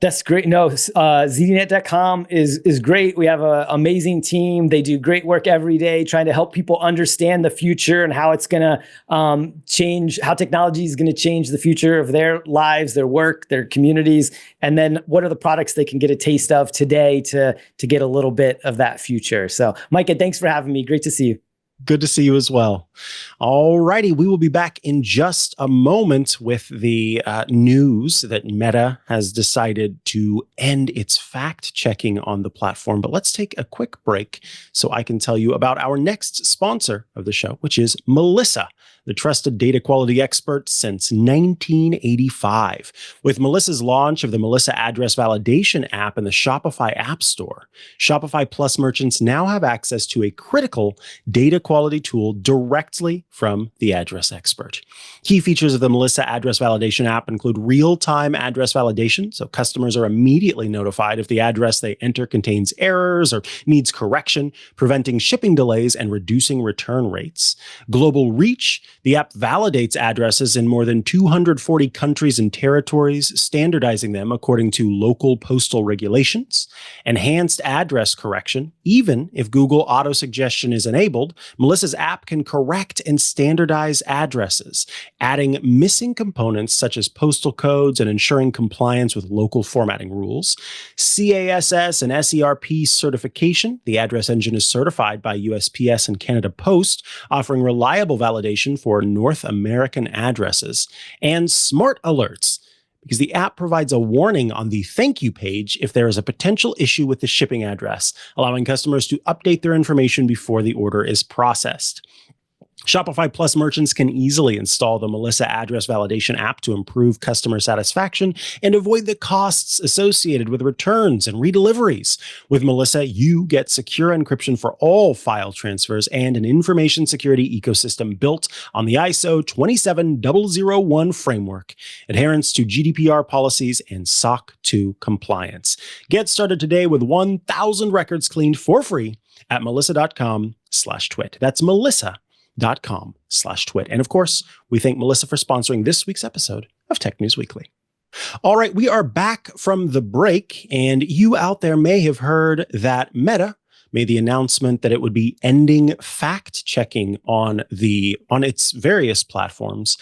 That's great. No, ZDNet.com is great. We have an amazing team. They do great work every day trying to help people understand the future and how it's going to change, how technology is going to change the future of their lives, their work, their communities. And then what are the products they can get a taste of today to get a little bit of that future. So Mikah, thanks for having me. Great to see you. Good to see you as well. All righty. We will be back in just a moment with the news that Meta has decided to end its fact checking on the platform. But let's take a quick break so I can tell you about our next sponsor of the show, which is Melissa, the trusted data quality expert since 1985. With Melissa's launch of the Melissa Address Validation app in the Shopify App Store, Shopify Plus merchants now have access to a critical data quality tool directly from the address expert. Key features of the Melissa Address Validation app include real-time address validation, so customers are immediately notified if the address they enter contains errors or needs correction, preventing shipping delays and reducing return rates. Global reach, the app validates addresses in more than 240 countries and territories, standardizing them according to local postal regulations. Enhanced address correction, even if Google auto-suggestion is enabled, Melissa's app can correct and standardize addresses, adding missing components such as postal codes and ensuring compliance with local formatting rules. CASS and SERP certification, the address engine is certified by USPS and Canada Post, offering reliable validation for North American addresses. And smart alerts, because the app provides a warning on the thank you page if there is a potential issue with the shipping address, allowing customers to update their information before the order is processed. Shopify Plus merchants can easily install the Melissa Address Validation app to improve customer satisfaction and avoid the costs associated with returns and redeliveries. With Melissa, you get secure encryption for all file transfers and an information security ecosystem built on the ISO 27001 framework, adherence to GDPR policies, and SOC 2 compliance. Get started today with 1,000 records cleaned for free at melissa.com/twit. That's melissa.com/twit. And of course, we thank Melissa for sponsoring this week's episode of Tech News Weekly. All right, we are back from the break, and you out there may have heard that Meta made the announcement that it would be ending fact checking on its various platforms.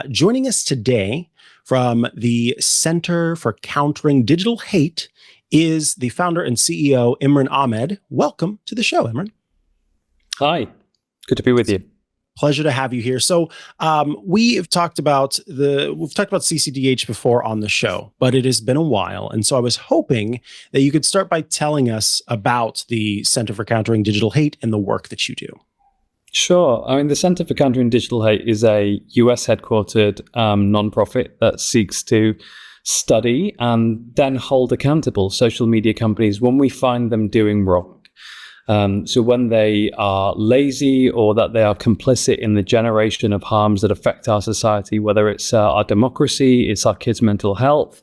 Joining us today from the Center for Countering Digital Hate is the founder and CEO, Imran Ahmed. Welcome to the show, Imran. Hi, good to be with you. Pleasure to have you here. So we've talked about CCDH before on the show, but it has been a while. And so I was hoping that you could start by telling us about the Center for Countering Digital Hate and the work that you do. Sure. I mean, the Center for Countering Digital Hate is a US headquartered nonprofit that seeks to study and then hold accountable social media companies when we find them doing wrong. So when they are lazy or that they are complicit in the generation of harms that affect our society, whether it's our democracy, it's our kids' mental health,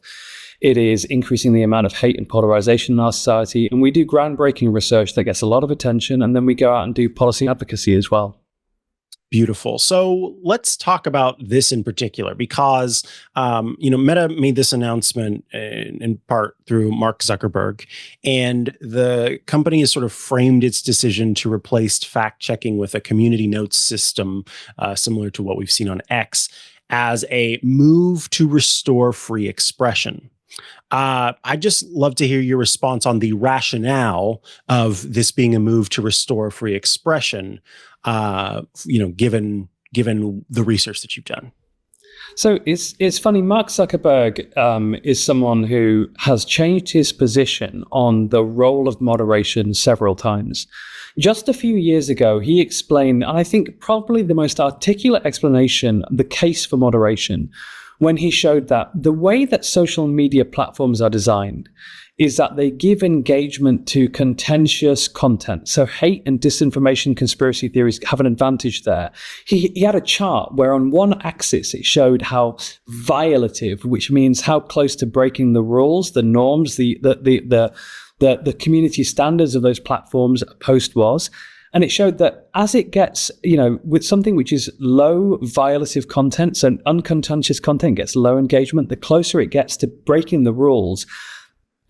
it is increasing the amount of hate and polarization in our society. And we do groundbreaking research that gets a lot of attention. And then we go out and do policy advocacy as well. Beautiful. So let's talk about this in particular, because Meta made this announcement in part through Mark Zuckerberg, and the company has sort of framed its decision to replace fact checking with a community notes system, similar to what we've seen on X, as a move to restore free expression. I just love to hear your response on the rationale of this being a move to restore free expression, given the research that you've done. So it's funny. Mark Zuckerberg is someone who has changed his position on the role of moderation several times. Just a few years ago, he explained, and I think probably the most articulate explanation, the case for moderation, when he showed that the way that social media platforms are designed is that they give engagement to contentious content. So hate and disinformation conspiracy theories have an advantage there. He had a chart where on one axis it showed how violative, which means how close to breaking the rules, the norms, the community standards of those platforms a post was. And it showed that as it gets, with something which is low violative content, so uncontentious content gets low engagement, the closer it gets to breaking the rules,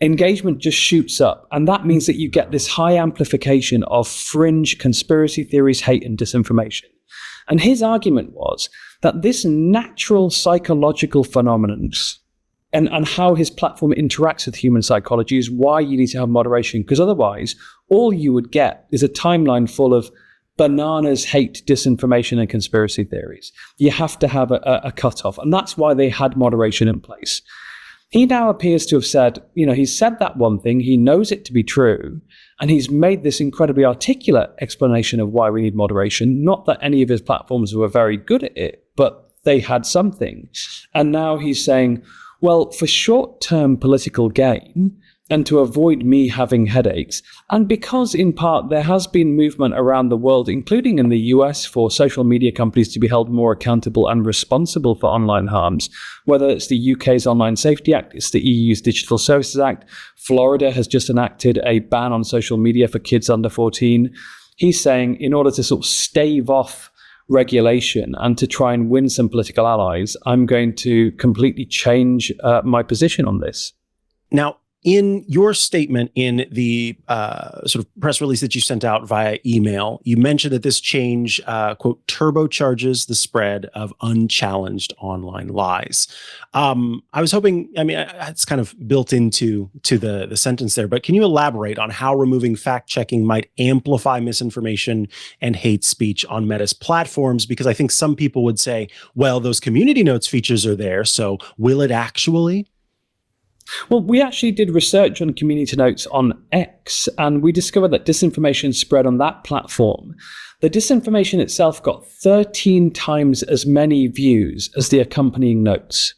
engagement just shoots up. And that means that you get this high amplification of fringe conspiracy theories, hate, and disinformation. And his argument was that this natural psychological phenomenon and how his platform interacts with human psychology is why you need to have moderation, because otherwise all you would get is a timeline full of bananas, hate, disinformation, and conspiracy theories. You have to have a cutoff, and that's why they had moderation in place. He now appears to have said, he's said that one thing, he knows it to be true, and he's made this incredibly articulate explanation of why we need moderation. Not that any of his platforms were very good at it, but they had something. And now he's saying, well, for short-term political gain and to avoid me having headaches, and because in part there has been movement around the world, including in the US, for social media companies to be held more accountable and responsible for online harms, whether it's the UK's Online Safety Act, it's the EU's Digital Services Act, Florida has just enacted a ban on social media for kids under 14. He's saying in order to sort of stave off regulation and to try and win some political allies, I'm going to completely change my position on this. Now, in your statement in the sort of press release that you sent out via email, you mentioned that this change, quote, turbocharges the spread of unchallenged online lies. I was hoping, it's kind of built into the sentence there, but can you elaborate on how removing fact-checking might amplify misinformation and hate speech on Meta's platforms? Because I think some people would say, well, those community notes features are there, so will it actually? Well, we actually did research on community notes on X, and we discovered that disinformation spread on that platform. The disinformation itself got 13 times as many views as the accompanying notes.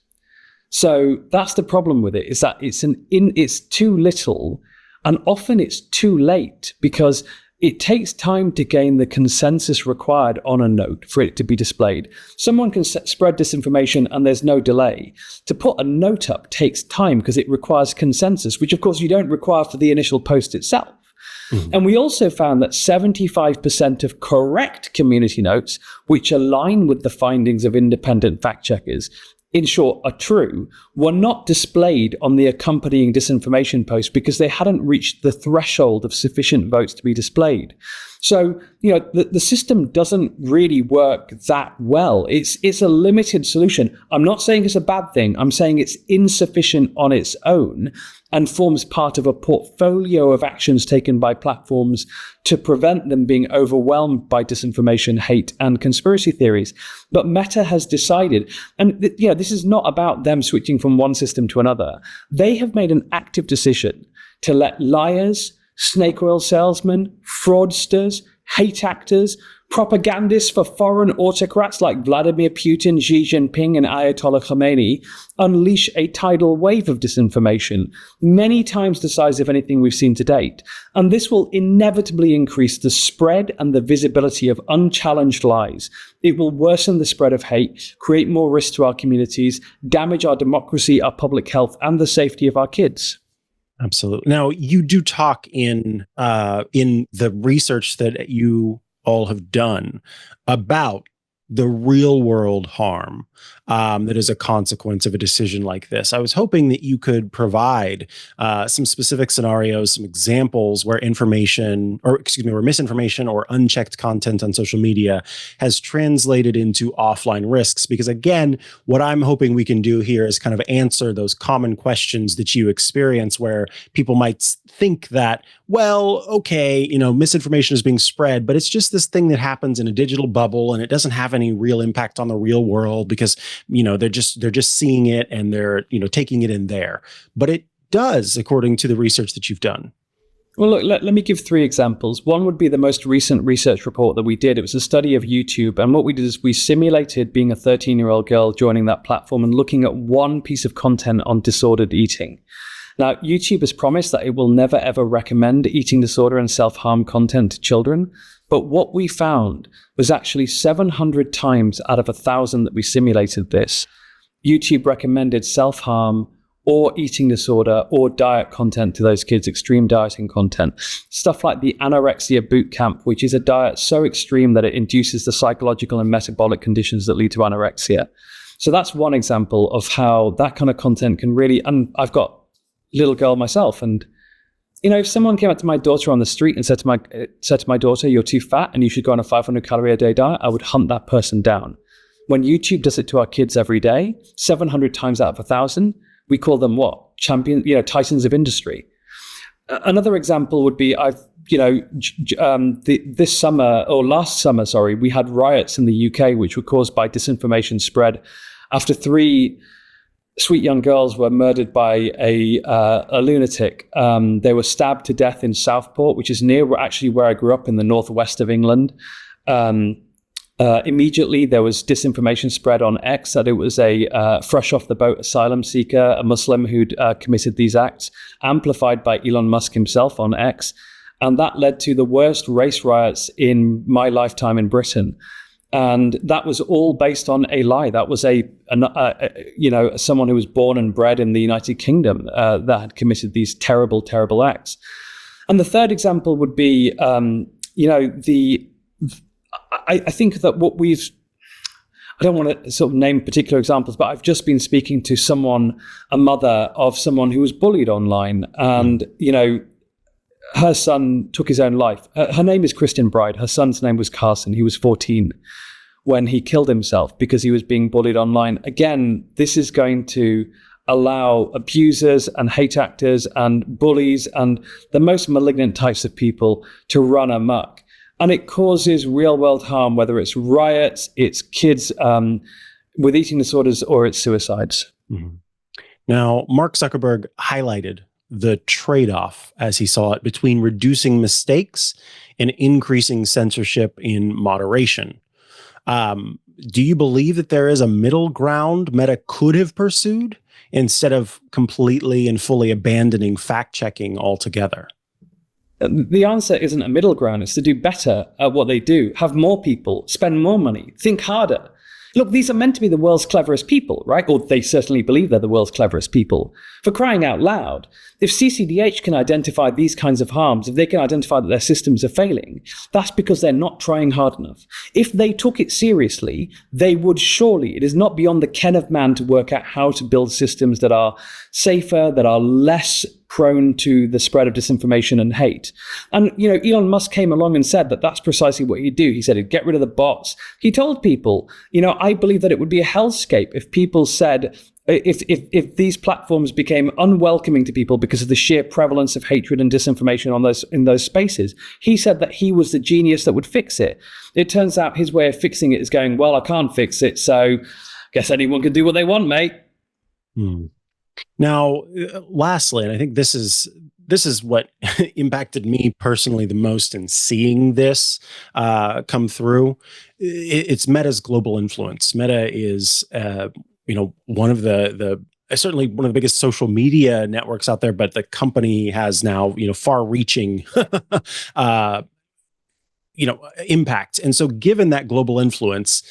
So that's the problem with it, is that it's too little, and often it's too late, because it takes time to gain the consensus required on a note for it to be displayed. Someone can spread disinformation and there's no delay. To put a note up takes time because it requires consensus, which of course you don't require for the initial post itself. Mm-hmm. And we also found that 75% of correct community notes, which align with the findings of independent fact checkers, in short, are true, were not displayed on the accompanying disinformation post because they hadn't reached the threshold of sufficient votes to be displayed. So, the system doesn't really work that well. It's a limited solution. I'm not saying it's a bad thing. I'm saying it's insufficient on its own and forms part of a portfolio of actions taken by platforms to prevent them being overwhelmed by disinformation, hate, and conspiracy theories. But Meta has decided, and this is not about them switching from one system to another. They have made an active decision to let liars, snake oil salesmen, fraudsters, hate actors, propagandists for foreign autocrats like Vladimir Putin, Xi Jinping, and Ayatollah Khomeini unleash a tidal wave of disinformation, many times the size of anything we've seen to date. And this will inevitably increase the spread and the visibility of unchallenged lies. It will worsen the spread of hate, create more risk to our communities, damage our democracy, our public health, and the safety of our kids. Absolutely. Now, you do talk in the research that you all have done about the real world harm that is a consequence of a decision like this. I was hoping that you could provide some specific scenarios, some examples where where misinformation or unchecked content on social media has translated into offline risks. Because again, what I'm hoping we can do here is kind of answer those common questions that you experience where people might think that, well, okay, misinformation is being spread, but it's just this thing that happens in a digital bubble and it doesn't have any real impact on the real world because they're just seeing it and they're taking it in there. But it does, according to the research that you've done. Well, look, let me give 3 examples. One would be the most recent research report that we did. It was a study of YouTube. And what we did is we simulated being a 13-year-old girl joining that platform and looking at one piece of content on disordered eating. Now, YouTube has promised that it will never, ever recommend eating disorder and self-harm content to children. But what we found was actually 700 times out of 1,000 that we simulated this, YouTube recommended self-harm or eating disorder or diet content to those kids, extreme dieting content. Stuff like the anorexia boot camp, which is a diet so extreme that it induces the psychological and metabolic conditions that lead to anorexia. So that's one example of how that kind of content can really, and I've got a little girl myself, and if someone came up to my daughter on the street and said to my daughter, "You're too fat and you should go on a 500 calorie a day diet," I would hunt that person down. When YouTube does it to our kids every day, 700 times out of 1,000, we call them what? Titans of industry. Another example would be this summer or last summer, we had riots in the UK which were caused by disinformation spread after 3 sweet young girls were murdered by a lunatic. They were stabbed to death in Southport, which is near where I grew up in the northwest of England. Immediately, there was disinformation spread on X that it was a fresh off the boat asylum seeker, a Muslim who'd committed these acts, amplified by Elon Musk himself on X. And that led to the worst race riots in my lifetime in Britain. And that was all based on a lie. That was someone who was born and bred in the United Kingdom that had committed these terrible, terrible acts. And the third example would be, I think that what I don't want to sort of name particular examples, but I've just been speaking to a mother of someone who was bullied online, and her son took his own life. Her name is Kristen Bride. Her son's name was Carson. He was 14 when he killed himself because he was being bullied online. Again, this is going to allow abusers and hate actors and bullies and the most malignant types of people to run amok. And it causes real world harm, whether it's riots, it's kids with eating disorders, or it's suicides. Mm-hmm. Now, Mark Zuckerberg highlighted the trade-off, as he saw it, between reducing mistakes and increasing censorship in moderation. Do you believe that there is a middle ground Meta could have pursued instead of completely and fully abandoning fact-checking altogether? The answer isn't a middle ground. It's to do better at what they do, have more people, spend more money, think harder. Look, these are meant to be the world's cleverest people, right? Or they certainly believe they're the world's cleverest people. For crying out loud, if CCDH can identify these kinds of harms, if they can identify that their systems are failing, that's because they're not trying hard enough. If they took it seriously, they would surely, it is not beyond the ken of man to work out how to build systems that are safer, that are less prone to the spread of disinformation and hate. And, Elon Musk came along and said that that's precisely what he'd do. He said he'd get rid of the bots. He told people, I believe that it would be a hellscape if people said, if these platforms became unwelcoming to people because of the sheer prevalence of hatred and disinformation in those spaces. He said that he was the genius that would fix it. It turns out his way of fixing it is going, well, I can't fix it, so guess anyone can do what they want, mate. Now, lastly, and I think this is what impacted me personally the most in seeing this come through. It's Meta's global influence. Meta is, one of the certainly one of the biggest social media networks out there, but the company has now, far-reaching, impact. And so, given that global influence,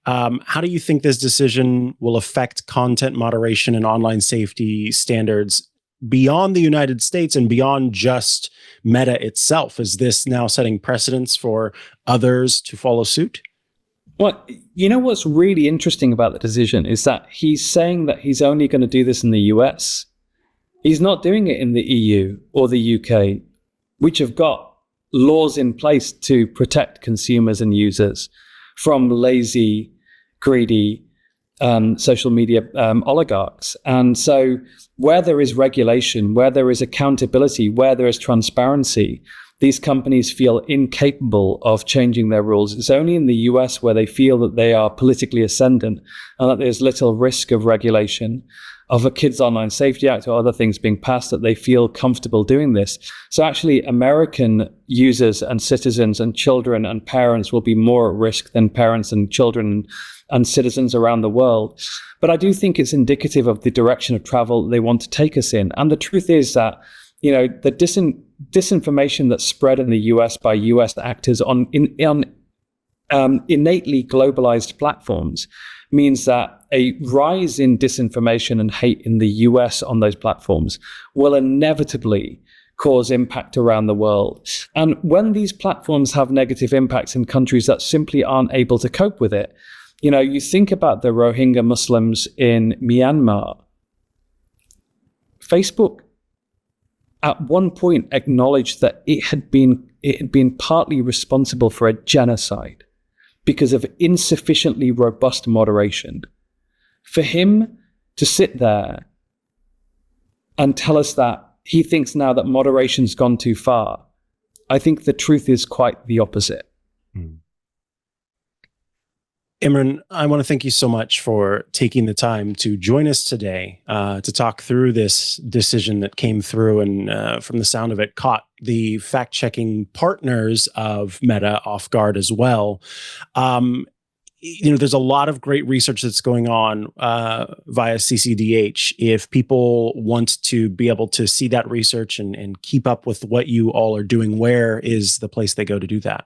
how do you think this decision will affect content moderation and online safety standards beyond the United States and beyond just Meta itself? Is this now setting precedents for others to follow suit? Well, what's really interesting about the decision is that he's saying that he's only going to do this in the US. He's not doing it in the EU or the UK, which have got laws in place to protect consumers and users from lazy, greedy social media oligarchs. And so where there is regulation, where there is accountability, where there is transparency, these companies feel incapable of changing their rules. It's only in the US where they feel that they are politically ascendant and that there's little risk of regulation, of a Kids Online Safety Act or other things being passed, that they feel comfortable doing this. So actually, American users and citizens and children and parents will be more at risk than parents and children and citizens around the world. But I do think it's indicative of the direction of travel they want to take us in. And the truth is that, the disinformation that's spread in the US by US actors on innately globalized platforms means that a rise in disinformation and hate in the US on those platforms will inevitably cause impact around the world. And when these platforms have negative impacts in countries that simply aren't able to cope with it, you think about the Rohingya Muslims in Myanmar. Facebook at one point acknowledged that it had been partly responsible for a genocide because of insufficiently robust moderation. For him to sit there and tell us that he thinks now that moderation's gone too far, I think the truth is quite the opposite. Imran, I want to thank you so much for taking the time to join us today to talk through this decision that came through and from the sound of it caught the fact-checking partners of Meta off guard as well. There's a lot of great research that's going on via CCDH. If people want to be able to see that research and keep up with what you all are doing, where is the place they go to do that?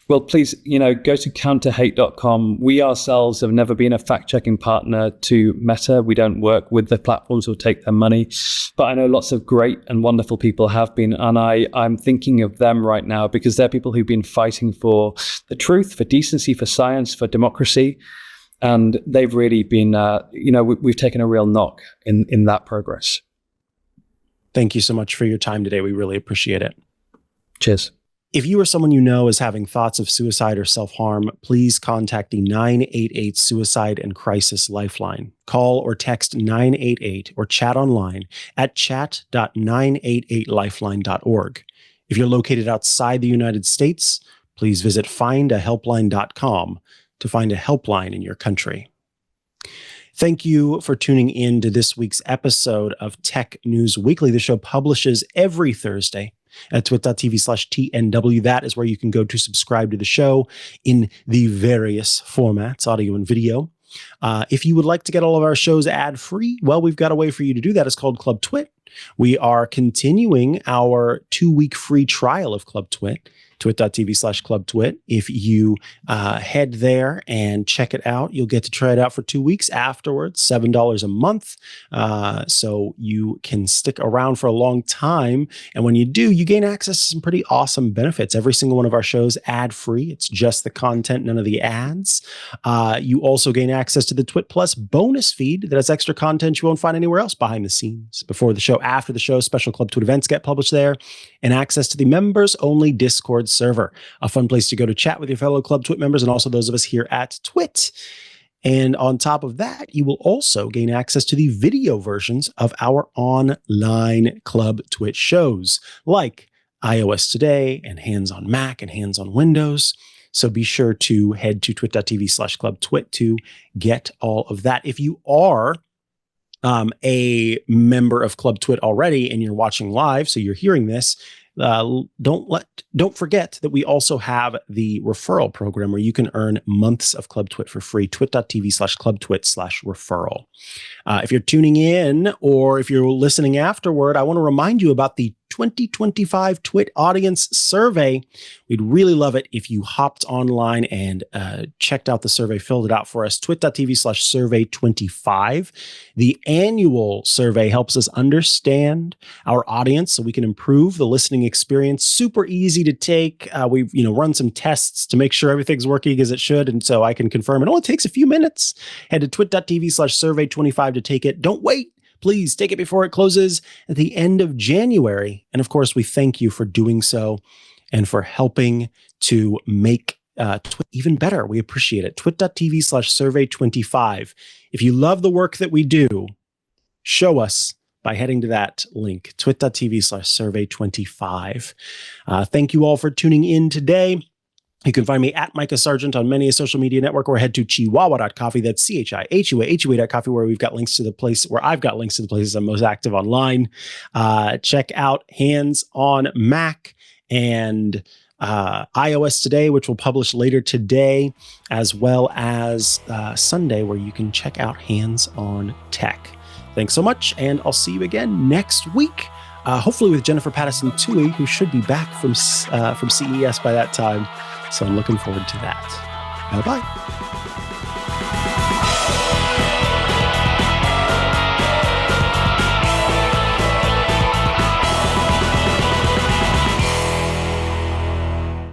Well, please, go to counterhate.com. We ourselves have never been a fact-checking partner to Meta. We don't work with the platforms or take their money. But I know lots of great and wonderful people have been, and I'm thinking of them right now because they're people who've been fighting for the truth, for decency, for science, for democracy. And they've really been, we've taken a real knock in that progress. Thank you so much for your time today. We really appreciate it. Cheers. If you or someone you know is having thoughts of suicide or self-harm, please contact the 988 Suicide and Crisis Lifeline. Call or text 988 or chat online at chat.988lifeline.org. If you're located outside the United States, please visit findahelpline.com to find a helpline in your country. Thank you for tuning in to this week's episode of Tech News Weekly. The show publishes every Thursday at twit.tv/TNW. That is where you can go to subscribe to the show in the various formats, audio and video. If you would like to get all of our shows ad-free, well, we've got a way for you to do that. It's called Club Twit. We are continuing our 2-week free trial of Club Twit. twit.tv/clubtwit. If you head there and check it out, you'll get to try it out for 2 weeks afterwards, $7 a month. So you can stick around for a long time. And when you do, you gain access to some pretty awesome benefits. Every single one of our shows ad-free. It's just the content, none of the ads. You also gain access to the Twit Plus bonus feed that has extra content you won't find anywhere else behind the scenes. Before the show, after the show, special Club Twit events get published there, and access to the members-only Discord server, a fun place to go to chat with your fellow Club Twit members and also those of us here at Twit. And on top of that, you will also gain access to the video versions of our online Club Twit shows, like iOS Today and Hands on Mac and Hands on Windows. So be sure to head to twit.tv/clubtwit to get all of that. If you are a member of Club Twit already and you're watching live, so you're hearing this, don't forget that we also have the referral program where you can earn months of Club Twit for free. twit.tv/clubtwit/referral. If you're tuning in or if you're listening afterward, I want to remind you about the 2025 Twit Audience Survey. We'd really love it if you hopped online and checked out the survey, filled it out for us. twit.tv/survey25. The annual survey helps us understand our audience so we can improve the listening experience. Super easy to take. We've run some tests to make sure everything's working as it should, and so I can confirm it only takes a few minutes. Head to twit.tv/survey25 to take it. Don't wait. Please take it before it closes at the end of January. And of course, we thank you for doing so and for helping to make Twit even better. We appreciate it. twit.tv/survey25. If you love the work that we do, show us by heading to that link, twit.tv/survey25. Thank you all for tuning in today. You can find me at Mikah Sargent on many a social media network, or head to chihuahua.coffee. That's CHIHUA.coffee, where we've got links to the place where I've got links to the places I'm most active online. Check out Hands on Mac and iOS Today, which will publish later today, as well as Sunday, where you can check out Hands on Tech. Thanks so much, and I'll see you again next week. Hopefully with Jennifer Patterson Tui, who should be back from CES by that time. So I'm looking forward to that. Bye-bye.